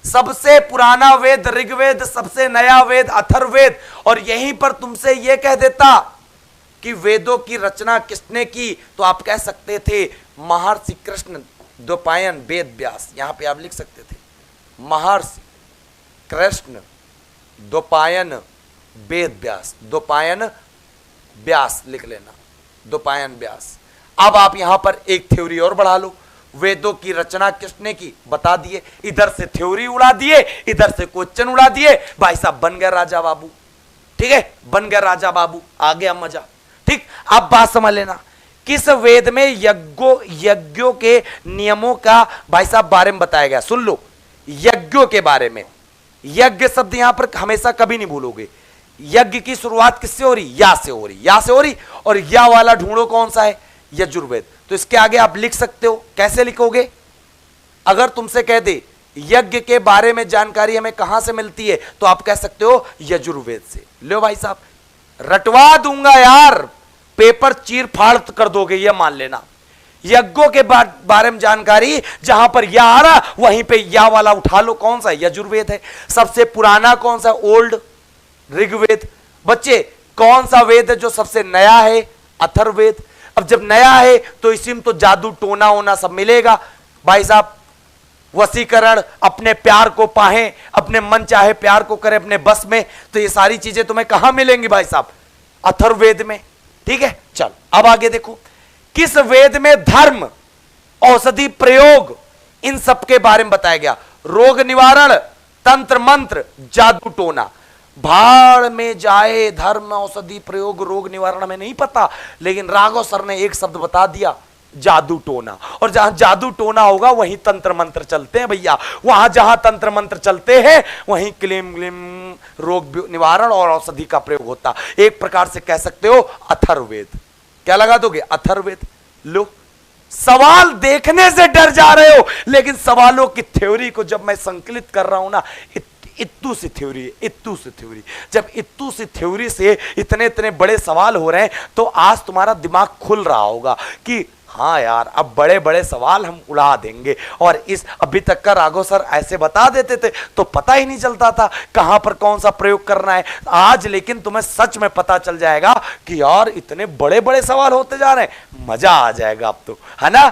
सबसे पुराना वेद ऋग्वेद, सबसे नया वेद अथर्ववेद, और यहीं पर तुमसे यह कह देता कि वेदों की रचना किसने की, तो आप कह सकते थे महर्षि कृष्ण द्वैपायन वेद व्यास, यहां पे आप लिख सकते थे महर्षि कृष्ण द्वैपायन वेद व्यास, द्वैपायन व्यास लिख लेना, द्वैपायन व्यास। अब आप यहां पर एक थ्योरी और बढ़ा लो, वेदों की रचना किसने की बता दिए, इधर से थ्योरी उड़ा दिए, इधर से क्वेश्चन उड़ा दिए, भाई साहब बन गया राजा बाबू। ठीक है, बन गया राजा बाबू, आ गया मजा। ठीक, अब बात समझ लेना, किस वेद में यज्ञों के नियमों का भाई साहब बारे में बताया गया। सुन लो, यज्ञों के बारे में, यज्ञ शब्द यहां पर हमेशा कभी नहीं भूलोगे। यज्ञ की शुरुआत किससे हो रही, या से हो रही, या से हो रही, और या वाला ढूंढो कौन सा है, यजुर्वेद। तो इसके आगे आप लिख सकते हो, कैसे लिखोगे, अगर तुमसे कह दे यज्ञ के बारे में जानकारी हमें कहां से मिलती है, तो आप कह सकते हो यजुर्वेद से। लो भाई साहब, रटवा दूंगा यार, पेपर चीर फाड़ कर दोगे, यह मान लेना। यज्ञों के बारे में जानकारी जहां पर या आ रहा, वहीं पे या वाला उठा लो, कौन सा, यजुर्वेद है। सबसे पुराना कौन सा, ओल्ड ऋग्वेद। बच्चे कौन सा वेद है जो सबसे नया है, अथर्ववेद। अब जब नया है तो इसी में तो जादू टोना होना सब मिलेगा भाई साहब। वशीकरण, अपने प्यार को पाएं, अपने मन चाहे प्यार को करें अपने बस में, तो ये सारी चीजें तुम्हें कहां मिलेंगी भाई साहब, अथर्ववेद में। ठीक है, चल अब आगे देखो, किस वेद में धर्म, औषधि प्रयोग, इन सब के बारे में बताया गया। रोग निवारण, तंत्र मंत्र, जादू टोना। भाड़ में जाए धर्म, औषधि प्रयोग, रोग निवारण हमें नहीं पता, लेकिन राघव सर ने एक शब्द बता दिया, जादू टोना। और जहां जादू टोना होगा वहीं तंत्र मंत्र चलते हैं भैया, वहां जहां तंत्र मंत्र चलते हैं वहीं क्लीम क्लीम रोग निवारण और औषधि का प्रयोग होता। एक प्रकार से कह सकते हो अथर्ववेद। क्या लगा दोगे, अथर्ववेद। लो, सवाल देखने से डर जा रहे हो, लेकिन सवालों की थ्योरी को जब मैं संकलित कर रहा हूं ना, इत्तू सी थ्योरी है, इत्तू सी थ्योरी। जब इत्तू सी थ्योरी से इतने इतने बड़े सवाल हो रहे हैं, तो आज तुम्हारा दिमाग खुल रहा होगा कि हाँ यार, अब बड़े बड़े सवाल हम उड़ा देंगे। और इस अभी तक का राघव सर ऐसे बता देते थे तो पता ही नहीं चलता था कहां पर कौन सा प्रयोग करना है। आज लेकिन तुम्हें सच में पता चल जाएगा कि यार इतने बड़े बड़े सवाल होते जा रहे हैं, मजा आ जाएगा अब तो, है ना,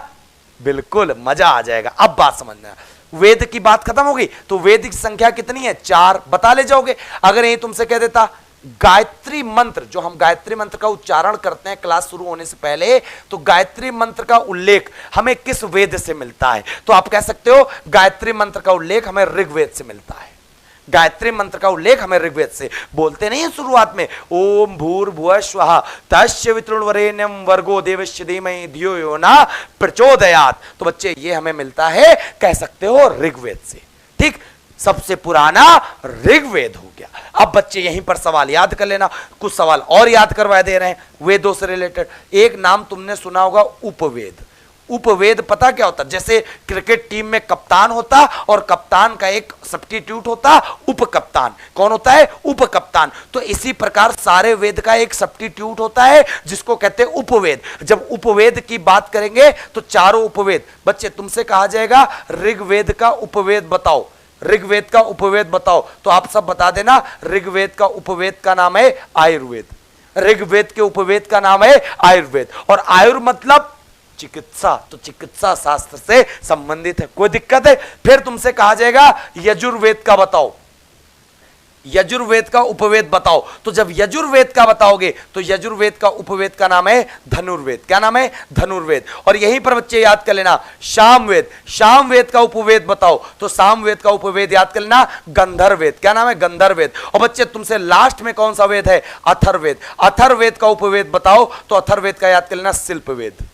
बिल्कुल मजा आ जाएगा। अब बात समझना, वेद की बात खत्म होगी, तो वेद की संख्या कितनी है, 4 बता ले जाओगे। अगर ये तुमसे कह देता गायत्री मंत्र, जो हम गायत्री मंत्र का उच्चारण करते हैं क्लास शुरू होने से पहले, तो गायत्री मंत्र का उल्लेख हमें किस वेद से मिलता है, तो आप कह सकते हो गायत्री मंत्र का उल्लेख हमें ऋग्वेद से मिलता है। गायत्री मंत्र का उल्लेख हमें ऋग्वेद से, बोलते नहीं है शुरुआत में ओम भूर्भुवः स्वः तस्य वितुर्वरेण्यं भर्गो देवस्य धीमहि धियो यो नः प्रचोदयात्। तो बच्चे ये हमें मिलता है, कह सकते हो ऋग्वेद से। ठीक, सबसे पुराना ऋग्वेद हो गया। अब बच्चे यहीं पर सवाल याद कर लेना, कुछ सवाल और याद करवा दे रहे हैं वेदों से रिलेटेड। एक नाम तुमने सुना होगा, उपवेद। उपवेद पता क्या होता, जैसे क्रिकेट टीम में कप्तान होता और कप्तान का एक सब्स्टिट्यूट होता उप कप्तान। कौन होता है, उप कप्तान। तो इसी प्रकार सारे वेद का एक सब्स्टिट्यूट होता है जिसको कहते हैं उपवेद। जब उपवेद की बात करेंगे तो चारों उपवेद, बच्चे तुमसे कहा जाएगा ऋग्वेद का उपवेद बताओ, ऋग्वेद का उपवेद बताओ, तो आप सब बता देना ऋग्वेद का उपवेद का नाम है आयुर्वेद। ऋग्वेद के उपवेद का नाम है आयुर्वेद। और आयुर् मतलब चिकित्सा, तो चिकित्सा शास्त्र से संबंधित है। कोई दिक्कत है, फिर तुमसे कहा जाएगा यजुर्वेद का बताओ, यजुर्वेद का उपवेद बताओ। तो जब यजुर्वेद का बताओगे तो यजुर्वेद का उपवेद का नाम है धनुर्वेद। क्या नाम है, धनुर्वेद। और यहीं पर बच्चे याद कर लेना सामवेद, सामवेद का उपवेद बताओ, तो सामवेद का उपवेद याद कर लेना गंधर्ववेद। क्या नाम है, गंधर्ववेद। और बच्चे तुमसे लास्ट में कौन सा वेद है, अथर्ववेद। अथर्ववेद का उपवेद बताओ, तो अथर्ववेद का याद कर लेना शिल्पवेद।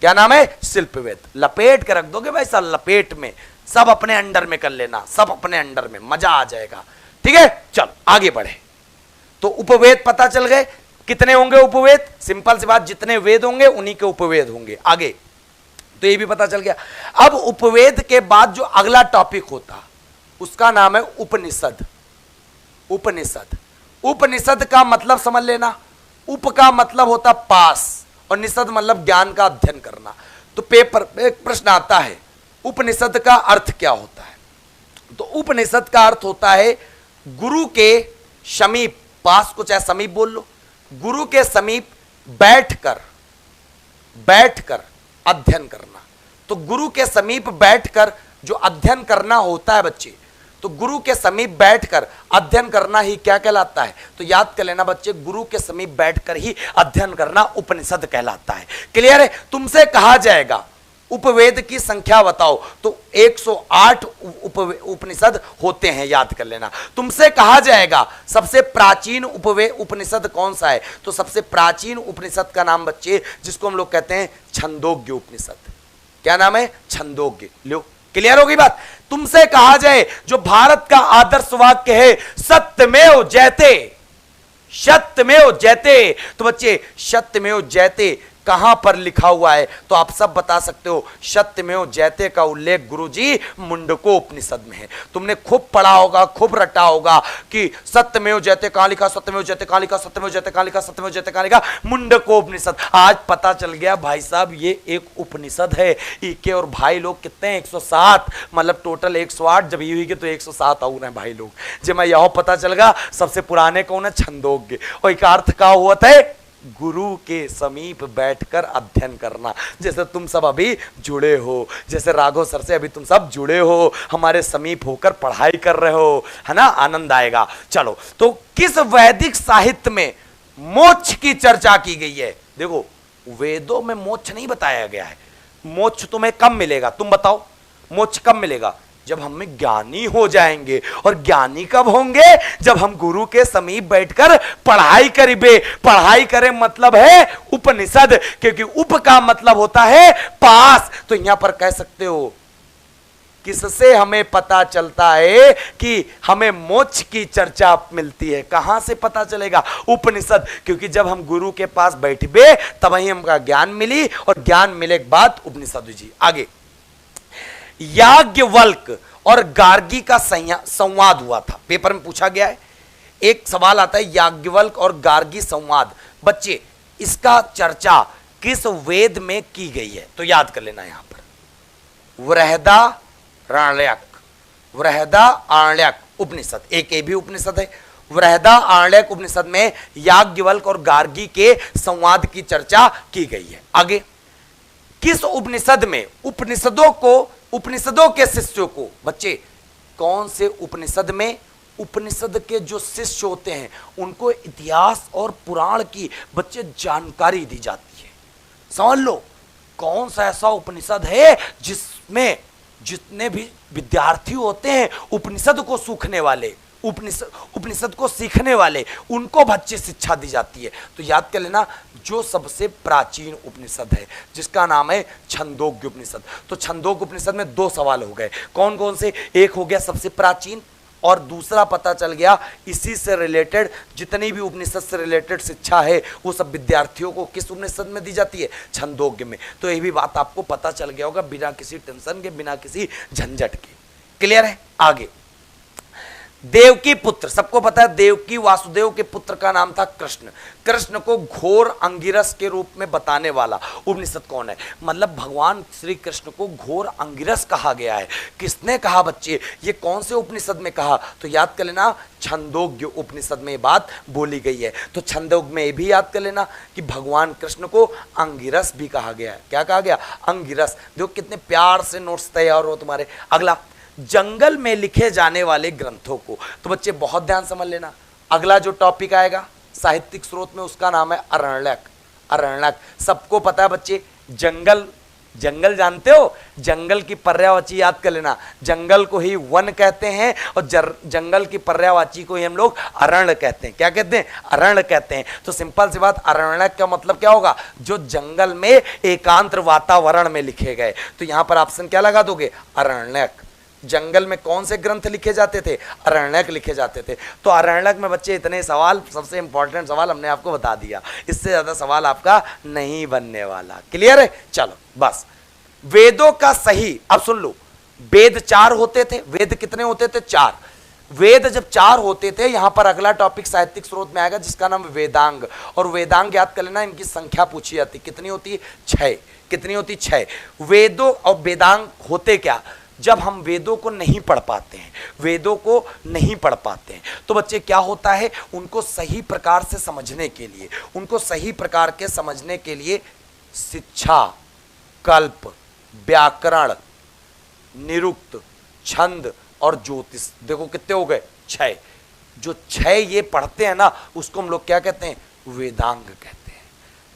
क्या नाम है, शिल्पवेद। लपेट के रख दोगे भाई साहब, लपेट में सब अपने अंडर में कर लेना, सब अपने अंडर में, मजा आ जाएगा। ठीक है, चल आगे बढ़े। तो उपवेद पता चल गए, कितने होंगे उपवेद, सिंपल सी बात, जितने वेद होंगे उन्हीं के उपवेद होंगे। आगे तो ये भी पता चल गया। अब उपवेद के बाद जो अगला टॉपिक होता उसका नाम है उपनिषद। उपनिषद, उपनिषद का मतलब समझ लेना, उप का मतलब होता पास और निषद मतलब ज्ञान का अध्ययन करना। तो पेपर में एक प्रश्न आता है, उपनिषद का अर्थ क्या होता है। तो उपनिषद का अर्थ होता है गुरु के समीप, पास को चाहे समीप बोल लो, गुरु के समीप बैठकर अध्ययन करना। तो गुरु के समीप बैठकर जो अध्ययन करना होता है बच्चे, तो गुरु के समीप बैठकर अध्ययन करना ही क्या कहलाता है? तो याद कर लेना बच्चे, गुरु के समीप बैठकर ही अध्ययन करना उपनिषद कहलाता है। क्लियर है? तुमसे कहा जाएगा उपवेद की संख्या बताओ, तो 108 उपनिषद होते हैं, याद कर लेना। तुमसे कहा जाएगा सबसे प्राचीन उपनिषद कौन सा है, तो सबसे प्राचीन उपनिषद का नाम बच्चे, जिसको हम लोग कहते हैं छंदोग्य उपनिषद। क्या नाम है? छंदोग्य। लो, क्लियर होगी बात। तुमसे कहा जाए जो भारत का आदर्श वाक्य है सत्यमेव जयते, सत्यमेव जयते, तो बच्चे सत्यमेव जयते कहां पर लिखा हुआ है? तो आप सब बता सकते हो। सत्यमेव जयते का उल्लेख गुरुजी मुंडको उपनिषद में है। तुमने खूब पढ़ा होगा, खूब रटा होगा कि सत्यमेव जयते कहां लिखा, सत्यमेव जयते कहां लिखा, सत्यमेव जयते कहां लिखा, सत्यमेव जयते कहां लिखा, मुंडको उपनिषद। आज पता चल गया भाई साहब ये एक उपनिषद है। इके और भाई लोग कितने हैं? 107, मतलब टोटल 108, जब ये हुई तो 107 और हैं भाई लोग। जब मैं यह पता चल गया सबसे पुराने कौन है? छंदोग्य। और एक अर्थ का हुआ था गुरु के समीप बैठकर अध्ययन करना। जैसे तुम सब अभी जुड़े हो, जैसे राघव सर से अभी तुम सब जुड़े हो, हमारे समीप होकर पढ़ाई कर रहे हो, है ना? आनंद आएगा। चलो, तो किस वैदिक साहित्य में मोक्ष की चर्चा की गई है? देखो, वेदों में मोक्ष नहीं बताया गया है। मोक्ष तुम्हें कब मिलेगा? तुम बताओ, मोक्ष कब मिलेगा? जब हम ज्ञानी हो जाएंगे। और ज्ञानी कब होंगे? जब हम गुरु के समीप बैठकर पढ़ाई करेंगे। पढ़ाई करें मतलब है उपनिषद, क्योंकि उप का मतलब होता है पास। तो यहां पर कह सकते हो किससे हमें पता चलता है कि हमें मोक्ष की चर्चा मिलती है? कहां से पता चलेगा? उपनिषद। क्योंकि जब हम गुरु के पास बैठे तब ही हमका ज्ञान मिली, और ज्ञान मिले के बाद उपनिषद जी। आगे, याज्ञवल्क और गार्गी का संवाद हुआ था, पेपर में पूछा गया है। एक सवाल आता है, याज्ञवल्क और गार्गी संवाद। बच्चे, इसका चर्चा किस वेद में की गई है? तो याद कर लेना यहां पर वृहदारण्यक, वृहदारण्यक उपनिषद, एक ये भी उपनिषद है। वृहदारण्यक उपनिषद में याज्ञवल्क और गार्गी के संवाद की चर्चा की गई है। आगे, किस उपनिषद में उपनिषदों के शिष्यों को, बच्चे कौन से उपनिषद में उपनिषद के जो शिष्य होते हैं उनको इतिहास और पुराण की बच्चे जानकारी दी जाती है? समझ लो, कौन सा ऐसा उपनिषद है जिसमें जितने भी विद्यार्थी होते हैं उपनिषद को सूखने वाले, उपनिषद को सीखने वाले, उनको बच्चे शिक्षा दी जाती है। तो याद कर लेना, जो सबसे प्राचीन उपनिषद है जिसका नाम है छंदोग्य उपनिषद। तो छंदोग्य उपनिषद में दो सवाल हो गए, कौन कौन से? एक हो गया सबसे प्राचीन, और दूसरा पता चल गया इसी से रिलेटेड जितनी भी उपनिषद से रिलेटेड शिक्षा है वो सब विद्यार्थियों को किस उपनिषद में दी जाती है? छंदोग्य में। तो ये भी बात आपको पता चल गया होगा बिना किसी टेंशन के, बिना किसी झंझट के। क्लियर है? आगे, देवकी पुत्र, सबको पता है देवकी वासुदेव के पुत्र का नाम था कृष्ण। कृष्ण को घोर अंगिरस के रूप में बताने वाला उपनिषद कौन है? मतलब भगवान श्री कृष्ण को घोर अंगिरस कहा गया है। किसने कहा बच्चे? ये कौन से उपनिषद में कहा? तो याद कर लेना, छंदोग्य उपनिषद में बात बोली गई है। तो छंदोग्य में भी याद कर लेना कि भगवान कृष्ण को अंगिरस भी कहा गया है। क्या कहा गया? अंगिरस। देखो कितने प्यार से नोट्स तैयार हो तुम्हारे। अगला, जंगल में लिखे जाने वाले ग्रंथों को, तो बच्चे बहुत ध्यान समझ लेना। अगला जो टॉपिक आएगा साहित्यिक स्रोत में उसका नाम है अरण्यक। अरण्यक सबको पता है बच्चे, जंगल, जंगल जानते हो? जंगल की पर्यायवाची याद कर लेना, जंगल को ही वन कहते हैं और जंगल की पर्यायवाची को ही हम लोग अरण्य कहते हैं। क्या कहते हैं? अरण्य कहते हैं। तो सिंपल सी बात, अरण्यक का मतलब क्या होगा? जो जंगल में एकांत वातावरण में लिखे गए। तो यहां पर ऑप्शन क्या लगा दोगे? अरण्यक। जंगल में कौन से ग्रंथ लिखे जाते थे? अरण्यक लिखे जाते थे। तो अरण्यक में बच्चे इतने सवाल, सबसे इंपॉर्टेंट सवाल हमने आपको बता दिया, इससे ज्यादा सवाल आपका नहीं बनने वाला। क्लियर है? चलो बस, वेदों का सही, अब सुन लो, वेद 4 होते थे। वेद कितने होते थे? 4। वेद जब 4 होते थे, यहां पर अगला टॉपिक साहित्यिक स्रोत में आएगा जिसका नाम वेदांग। और वेदांग याद कर लेना, इनकी संख्या पूछी जाती, कितनी होती है? 6। कितनी होती? 6। वेदों और वेदांग होते क्या? जब हम वेदों को नहीं पढ़ पाते हैं, वेदों को नहीं पढ़ पाते हैं, तो बच्चे क्या होता है, उनको सही प्रकार से समझने के लिए, उनको सही प्रकार के समझने के लिए शिक्षा, कल्प, व्याकरण, निरुक्त, छंद और ज्योतिष। देखो कितने हो गए? 6। जो 6 ये पढ़ते हैं ना, उसको हम लोग क्या कहते हैं? वेदांग कहते हैं।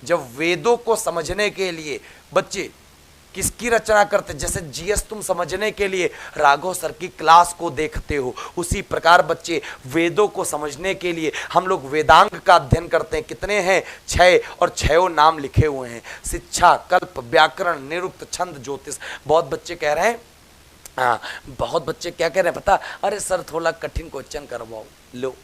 जब वेदों को समझने के लिए बच्चे किसकी रचना करते, जैसे जीएस तुम समझने के लिए राघव सर की क्लास को देखते हो, उसी प्रकार बच्चे वेदों को समझने के लिए हम लोग वेदांग का अध्ययन करते हैं। कितने हैं? 6, और 6 नाम लिखे हुए हैं। शिक्षा, कल्प, व्याकरण, निरुक्त, छंद, ज्योतिष। बहुत बच्चे कह रहे हैं, बहुत बच्चे क्या कह रहे हैं पता? अरे सर थोड़ा कठिन क्वेश्चन करवाओ। लो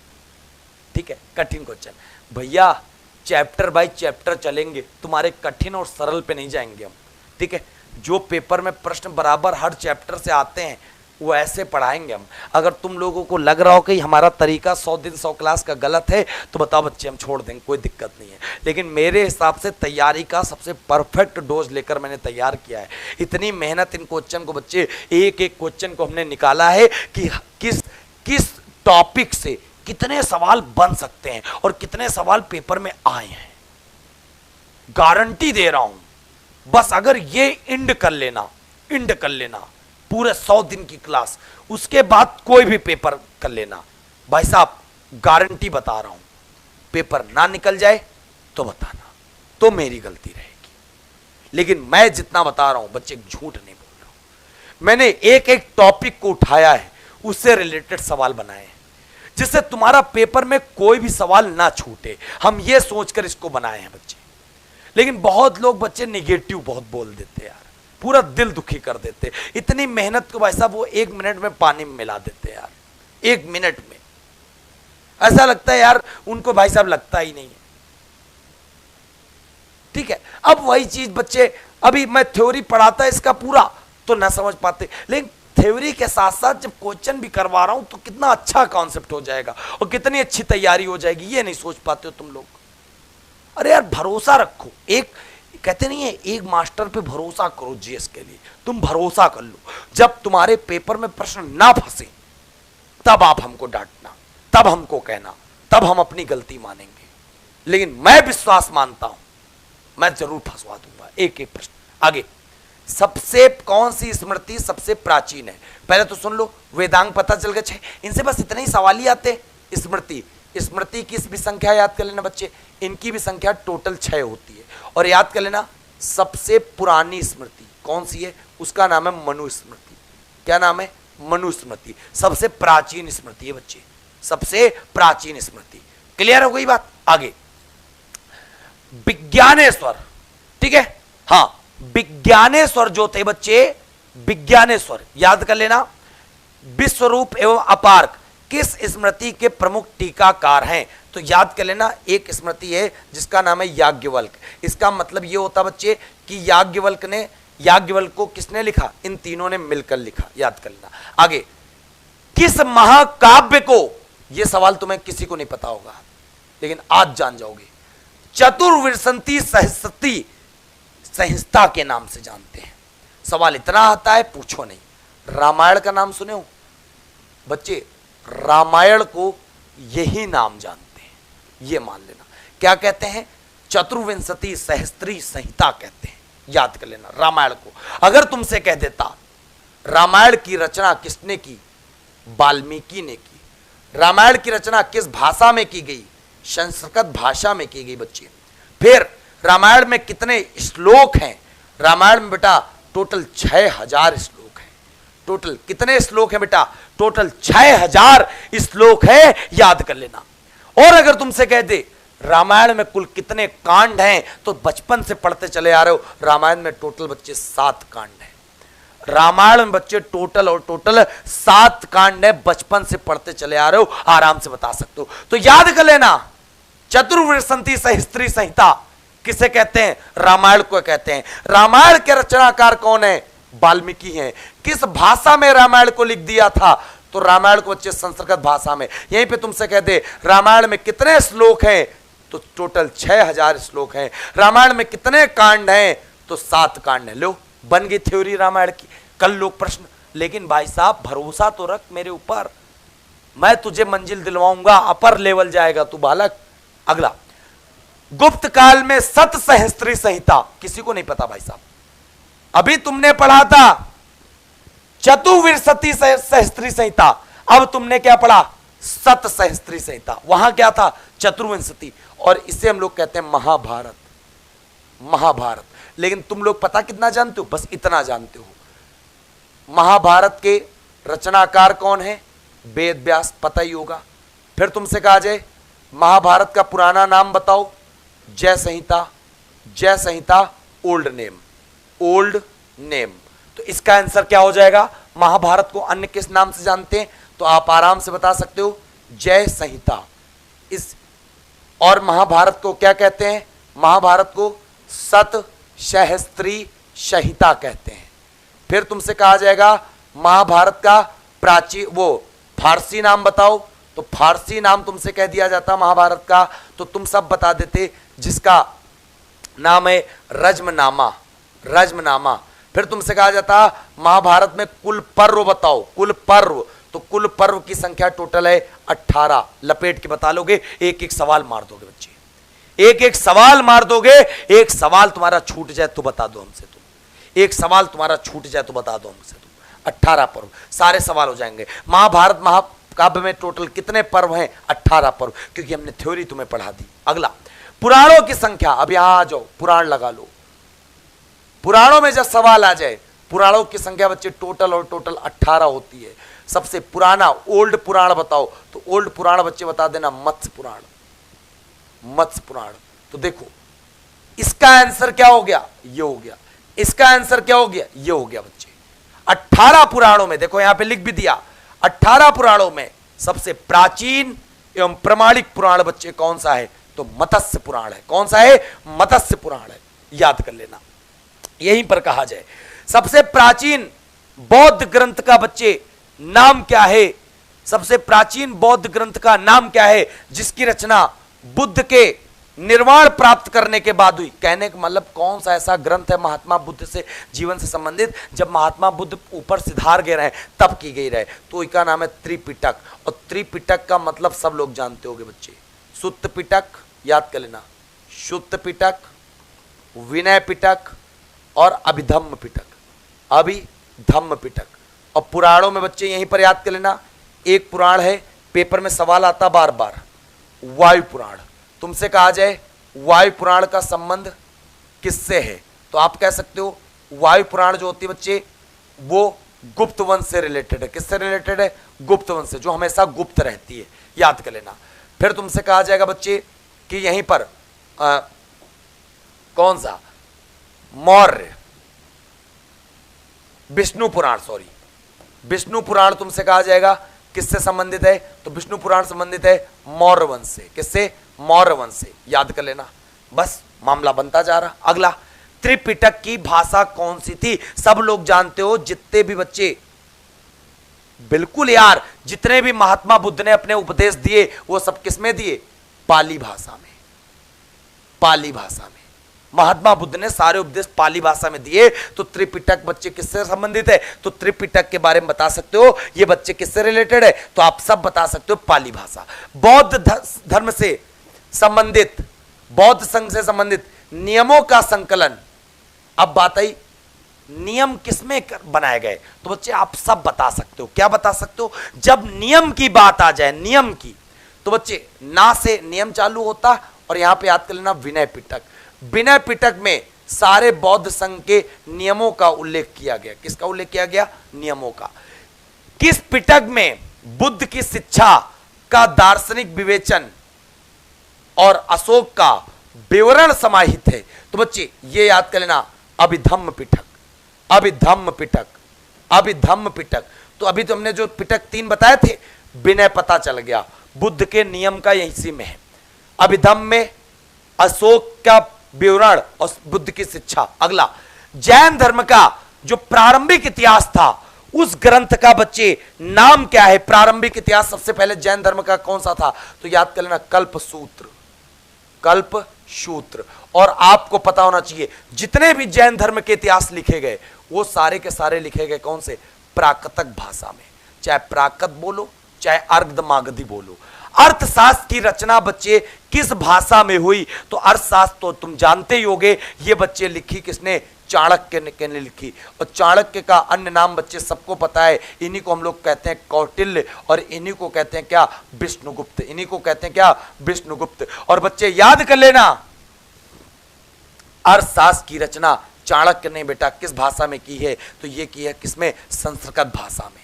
ठीक है, कठिन क्वेश्चन। भैया चैप्टर बाय चैप्टर चलेंगे, तुम्हारे कठिन और सरल पे नहीं जाएंगे हम। ठीक है, जो पेपर में प्रश्न बराबर हर चैप्टर से आते हैं वो ऐसे पढ़ाएंगे हम। अगर तुम लोगों को लग रहा हो कि हमारा तरीका 100 दिन 100 क्लास का गलत है तो बताओ बच्चे, हम छोड़ देंगे, कोई दिक्कत नहीं है। लेकिन मेरे हिसाब से तैयारी का सबसे परफेक्ट डोज लेकर मैंने तैयार किया है। इतनी मेहनत इन क्वेश्चन को बच्चे, एक एक क्वेश्चन को हमने निकाला है कि किस किस टॉपिक से कितने सवाल बन सकते हैं और कितने सवाल पेपर में आए हैं। गारंटी दे रहा हूं, बस अगर ये इंड कर लेना पूरे 100 दिन की क्लास, उसके बाद कोई भी पेपर कर लेना। भाई साहब गारंटी बता रहा हूं, पेपर ना निकल जाए तो बताना, तो मेरी गलती रहेगी। लेकिन मैं जितना बता रहा हूं बच्चे, झूठ नहीं बोल रहा हूं। मैंने एक एक टॉपिक को उठाया है, उससे रिलेटेड सवाल बनाए हैं, जिससे तुम्हारा पेपर में कोई भी सवाल ना छूटे। हम ये सोचकर इसको बनाए हैं बच्चे। लेकिन बहुत लोग बच्चे निगेटिव बहुत बोल देते यार, पूरा दिल दुखी कर देते। इतनी मेहनत को भाई साहब वो 1 मिनट में पानी में मिला देते यार। 1 मिनट में ऐसा लगता है यार उनको भाई साहब लगता ही नहीं है। ठीक है, अब वही चीज बच्चे, अभी मैं थ्योरी पढ़ाता इसका पूरा तो ना समझ पाते, लेकिन थ्योरी के साथ साथ जब क्वेश्चन भी करवा रहा हूं तो कितना अच्छा कॉन्सेप्ट हो जाएगा और कितनी अच्छी तैयारी हो जाएगी, ये नहीं सोच पाते हो तुम लोग। अरे यार भरोसा रखो, एक कहते नहीं है एक मास्टर पे भरोसा करो जीएस के लिए, तुम भरोसा कर लो। जब तुम्हारे पेपर में प्रश्न ना फंसे तब आप हमको डांटना, तब हमको कहना, तब हम अपनी गलती मानेंगे। लेकिन मैं विश्वास मानता हूं, मैं जरूर फंसवा दूंगा एक एक प्रश्न। आगे, सबसे कौन सी स्मृति सबसे प्राचीन है? पहले तो सुन लो, वेदांग पता चल गया। इनसे बस इतने ही सवाल ही आते। स्मृति की भी संख्या याद कर लेना बच्चे, इनकी भी संख्या टोटल 6 होती है। और याद कर लेना, सबसे पुरानी स्मृति कौन सी है? उसका नाम है मनुस्मृति। क्या नाम है? मनुस्मृति। सबसे प्राचीन स्मृति है बच्चे, सबसे प्राचीन स्मृति। क्लियर हो गई बात? आगे, विज्ञानेश्वर। ठीक है, हाँ, विज्ञानेश्वर जो थे बच्चे, विज्ञानेश्वर याद कर लेना, विश्वरूप एवं अपार्क किस स्मृति के प्रमुख टीकाकार हैं? तो याद कर लेना, एक स्मृति है जिसका नाम है याज्ञवल्क। इसका मतलब ये होता बच्चे कि याज्ञवल्क को किसने लिखा? इन तीनों ने मिलकर लिखा। याद कर लेना। आगे, किस महाकाव्य को, यह सवाल तुम्हें किसी को नहीं पता होगा लेकिन आज जान जाओगे, चतुर्विंशति सहस्त्री संहिता के नाम से जानते हैं? सवाल इतना आता है पूछो नहीं। रामायण का नाम सुने हो बच्चे? रामायण को यही नाम जानते हैं, ये मान लेना। क्या कहते हैं? चतुर्विंशति सहस्त्री संहिता कहते हैं। याद कर लेना रामायण को। अगर तुमसे कह देता रामायण की रचना किसने की? वाल्मीकि ने की। रामायण की रचना किस भाषा में की गई? संस्कृत भाषा में की गई बच्चे। फिर रामायण में कितने श्लोक हैं? रामायण में बेटा टोटल 6000 श्लोक हैं। टोटल कितने श्लोक हैं बेटा? टोटल 6000 श्लोक है। याद कर लेना। और अगर तुमसे कह दे रामायण में कुल कितने कांड हैं, तो बचपन से पढ़ते चले आ रहे हो, रामायण में टोटल बच्चे 7 कांड हैं। रामायण में बच्चे टोटल 7 कांड है। बचपन से पढ़ते चले आ रहे हो, आराम से बता सकते हो। तो याद कर लेना, चतुर्विंशति सहस्त्री संहिता किसे कहते हैं? रामायण को कहते हैं। रामायण के रचनाकार कौन है? वाल्मीकि हैं। किस भाषा में रामायण को लिख दिया था? तो रामायण को बच्चे संस्कृत भाषा में। यहीं पे तुमसे कह दे रामायण में कितने श्लोक हैं, तो टोटल 6000 श्लोक हैं। रामायण में कितने कांड हैं, तो 7 कांड हैं। लो बन गई थ्योरी रामायण की। कल लोग प्रश्न, लेकिन भाई साहब भरोसा तो रख मेरे ऊपर, मैं तुझे मंजिल दिलवाऊंगा, अपर लेवल जाएगा तू बालक। अगला, गुप्त काल में सत सहस्त्री संहिता किसी को नहीं पता भाई साहब। अभी तुमने पढ़ा था चतुर्विंशति सहस्त्री संहिता, अब तुमने क्या पढ़ा? सत सहस्त्री संहिता। वहां क्या था? चतुर्विंशति। और इसे हम लोग कहते हैं महाभारत। महाभारत। लेकिन तुम लोग पता कितना जानते हो? बस इतना जानते हो। महाभारत के रचनाकार कौन है? वेद व्यास, पता ही होगा। फिर तुमसे कहा जाए महाभारत का पुराना नाम बताओ, जय संहिता। जय संहिता ओल्ड नेम, ओल्ड नेम। तो इसका आंसर क्या हो जाएगा? महाभारत को अन्य किस नाम से जानते हैं? तो आप आराम से बता सकते हो, जय संहिता। इस और महाभारत को क्या कहते हैं? महाभारत को सत सहस्त्री संहिता कहते हैं। फिर तुमसे कहा जाएगा महाभारत का प्राचीन वो फारसी नाम बताओ, तो फारसी नाम तुमसे कह दिया जाता महाभारत का, तो तुम सब बता देते, जिसका नाम है रज्मनामा। रज्मनामा। फिर तुमसे कहा जाता महाभारत में कुल पर्व बताओ, कुल पर्व, तो कुल पर्व की संख्या टोटल है 18। लपेट के बता लोगे, एक एक सवाल मार दोगे बच्चे, एक एक सवाल मार दोगे। एक सवाल तुम्हारा छूट जाए तो बता दो हमसे, तुम एक सवाल तुम्हारा छूट जाए तो बता दो हमसे तुम। 18 पर्व, सारे सवाल हो जाएंगे। महाभारत महाकाव्य में टोटल कितने पर्व हैं? 18 पर्व, क्योंकि हमने थ्योरी तुम्हें पढ़ा दी। अगला, पुराणों की संख्या। अब यहां आ जाओ, पुराण लगा लो। पुराणों में जब सवाल आ जाए, पुराणों की संख्या बच्चे टोटल और टोटल 18 होती है। सबसे पुराना ओल्ड पुराण बताओ, तो ओल्ड पुराण बच्चे बता देना मत्स्य पुराण। मत्स्य पुराण। तो देखो इसका आंसर क्या हो गया? ये हो गया। इसका आंसर क्या हो गया? ये हो गया बच्चे। 18 पुराणों में, देखो यहां पे लिख भी दिया, 18 पुराणों में सबसे प्राचीन एवं प्रमाणिक पुराण बच्चे कौन सा है? तो मत्स्य पुराण है। कौन सा है? मत्स्य पुराण है। याद कर लेना। यहीं पर कहा जाए सबसे प्राचीन बौद्ध ग्रंथ का बच्चे नाम क्या है? सबसे प्राचीन बौद्ध ग्रंथ का नाम क्या है जिसकी रचना बुद्ध के निर्वाण प्राप्त करने के बाद हुई? कहने का मतलब कौन सा ऐसा ग्रंथ है महात्मा बुद्ध से जीवन से संबंधित, जब महात्मा बुद्ध ऊपर सिधार गए रहे तब की गई रहे? तो इसका नाम है त्रिपिटक। और त्रिपिटक का मतलब सब लोग जानते होंगे बच्चे, सुत्त पिटक, याद कर लेना, शुद्ध पिटक, विनय पिटक और अभिधम्म पिटक। अभिधम्म पिटक। और पुराणों में बच्चे यहीं पर याद कर लेना, एक पुराण है, पेपर में सवाल आता बार बार, वायु पुराण। तुमसे कहा जाए वायु पुराण का संबंध किससे है, तो आप कह सकते हो वायु पुराण जो होती है बच्चे वो गुप्त वंश से रिलेटेड है। किससे रिलेटेड है? गुप्त वंश से, जो हमेशा गुप्त रहती है। याद कर लेना। फिर तुमसे कहा जाएगा बच्चे कि यहीं पर कौन सा? मौर्य विष्णु पुराण, सॉरी विष्णु पुराण तुमसे कहा जाएगा किससे संबंधित है? तो विष्णु पुराण संबंधित है मौर्य वंश से। किससे? मौर्य वंश से। याद कर लेना। बस मामला बनता जा रहा। अगला, त्रिपिटक की भाषा कौन सी थी? सब लोग जानते हो, जितने भी बच्चे, बिल्कुल यार, जितने भी महात्मा बुद्ध ने अपने उपदेश दिए वो सब किस में दिए? पाली भाषा में। पाली भाषा में महात्मा बुद्ध ने सारे उपदेश पाली भाषा में दिए। तो त्रिपिटक बच्चे किससे संबंधित है? तो त्रिपिटक के बारे में बता सकते हो ये बच्चे किससे रिलेटेड है? तो आप सब बता सकते हो पाली भाषा। बौद्ध धर्म से संबंधित, बौद्ध संघ से संबंधित नियमों का संकलन। अब बात आई नियम किसमें बनाए गए, तो बच्चे आप सब बता सकते हो। क्या बता सकते हो? जब नियम की बात आ जाए, नियम की, तो बच्चे ना से नियम चालू होता। और यहां पे याद कर लेना विनय पिटक। विनय पिटक में सारे बौद्ध संघ के नियमों का उल्लेख किया गया। किसका उल्लेख किया गया? नियमों का। किस पिटक में बुद्ध की शिक्षा का दार्शनिक विवेचन और अशोक का विवरण समाहित है? तो बच्चे ये याद कर लेना, अभिधम्म पिटक। अभिधम्म पिटक। अभिधम्म पिटक। तो अभी तो हमने जो पिटक 3 बताए थे, विनय पता चल गया, बुद्ध के नियम का इसी में है। अभिधम्म में अशोक का विवरण और बुद्ध की शिक्षा। अगला, जैन धर्म का जो प्रारंभिक इतिहास था उस ग्रंथ का बच्चे नाम क्या है? प्रारंभिक इतिहास सबसे पहले जैन धर्म का कौन सा था? तो याद कर लेना, कल्पसूत्र। कल्पसूत्र। और आपको पता होना चाहिए जितने भी जैन धर्म के इतिहास लिखे गए वो सारे के सारे लिखे गए कौन से? प्राकृतक भाषा में। चाहे प्राकृत बोलो चाहे अर्धमागधी बोलो। अर्थशास्त्र की रचना बच्चे किस भाषा में हुई? तो अर्थशास्त्र तो तुम जानते ही होगे, ये बच्चे लिखी किसने? चाणक्य ने लिखी। और चाणक्य का अन्य नाम बच्चे सबको पता है, इन्हीं को हम लोग कहते हैं कौटिल्य, और इन्हीं को कहते हैं क्या? विष्णुगुप्त। इन्हीं को कहते हैं क्या? विष्णुगुप्त। और बच्चे याद कर लेना, अर्थशास्त्र की रचना चाणक्य ने बेटा किस भाषा में की है? तो ये की है किसमें? संस्कृत भाषा में,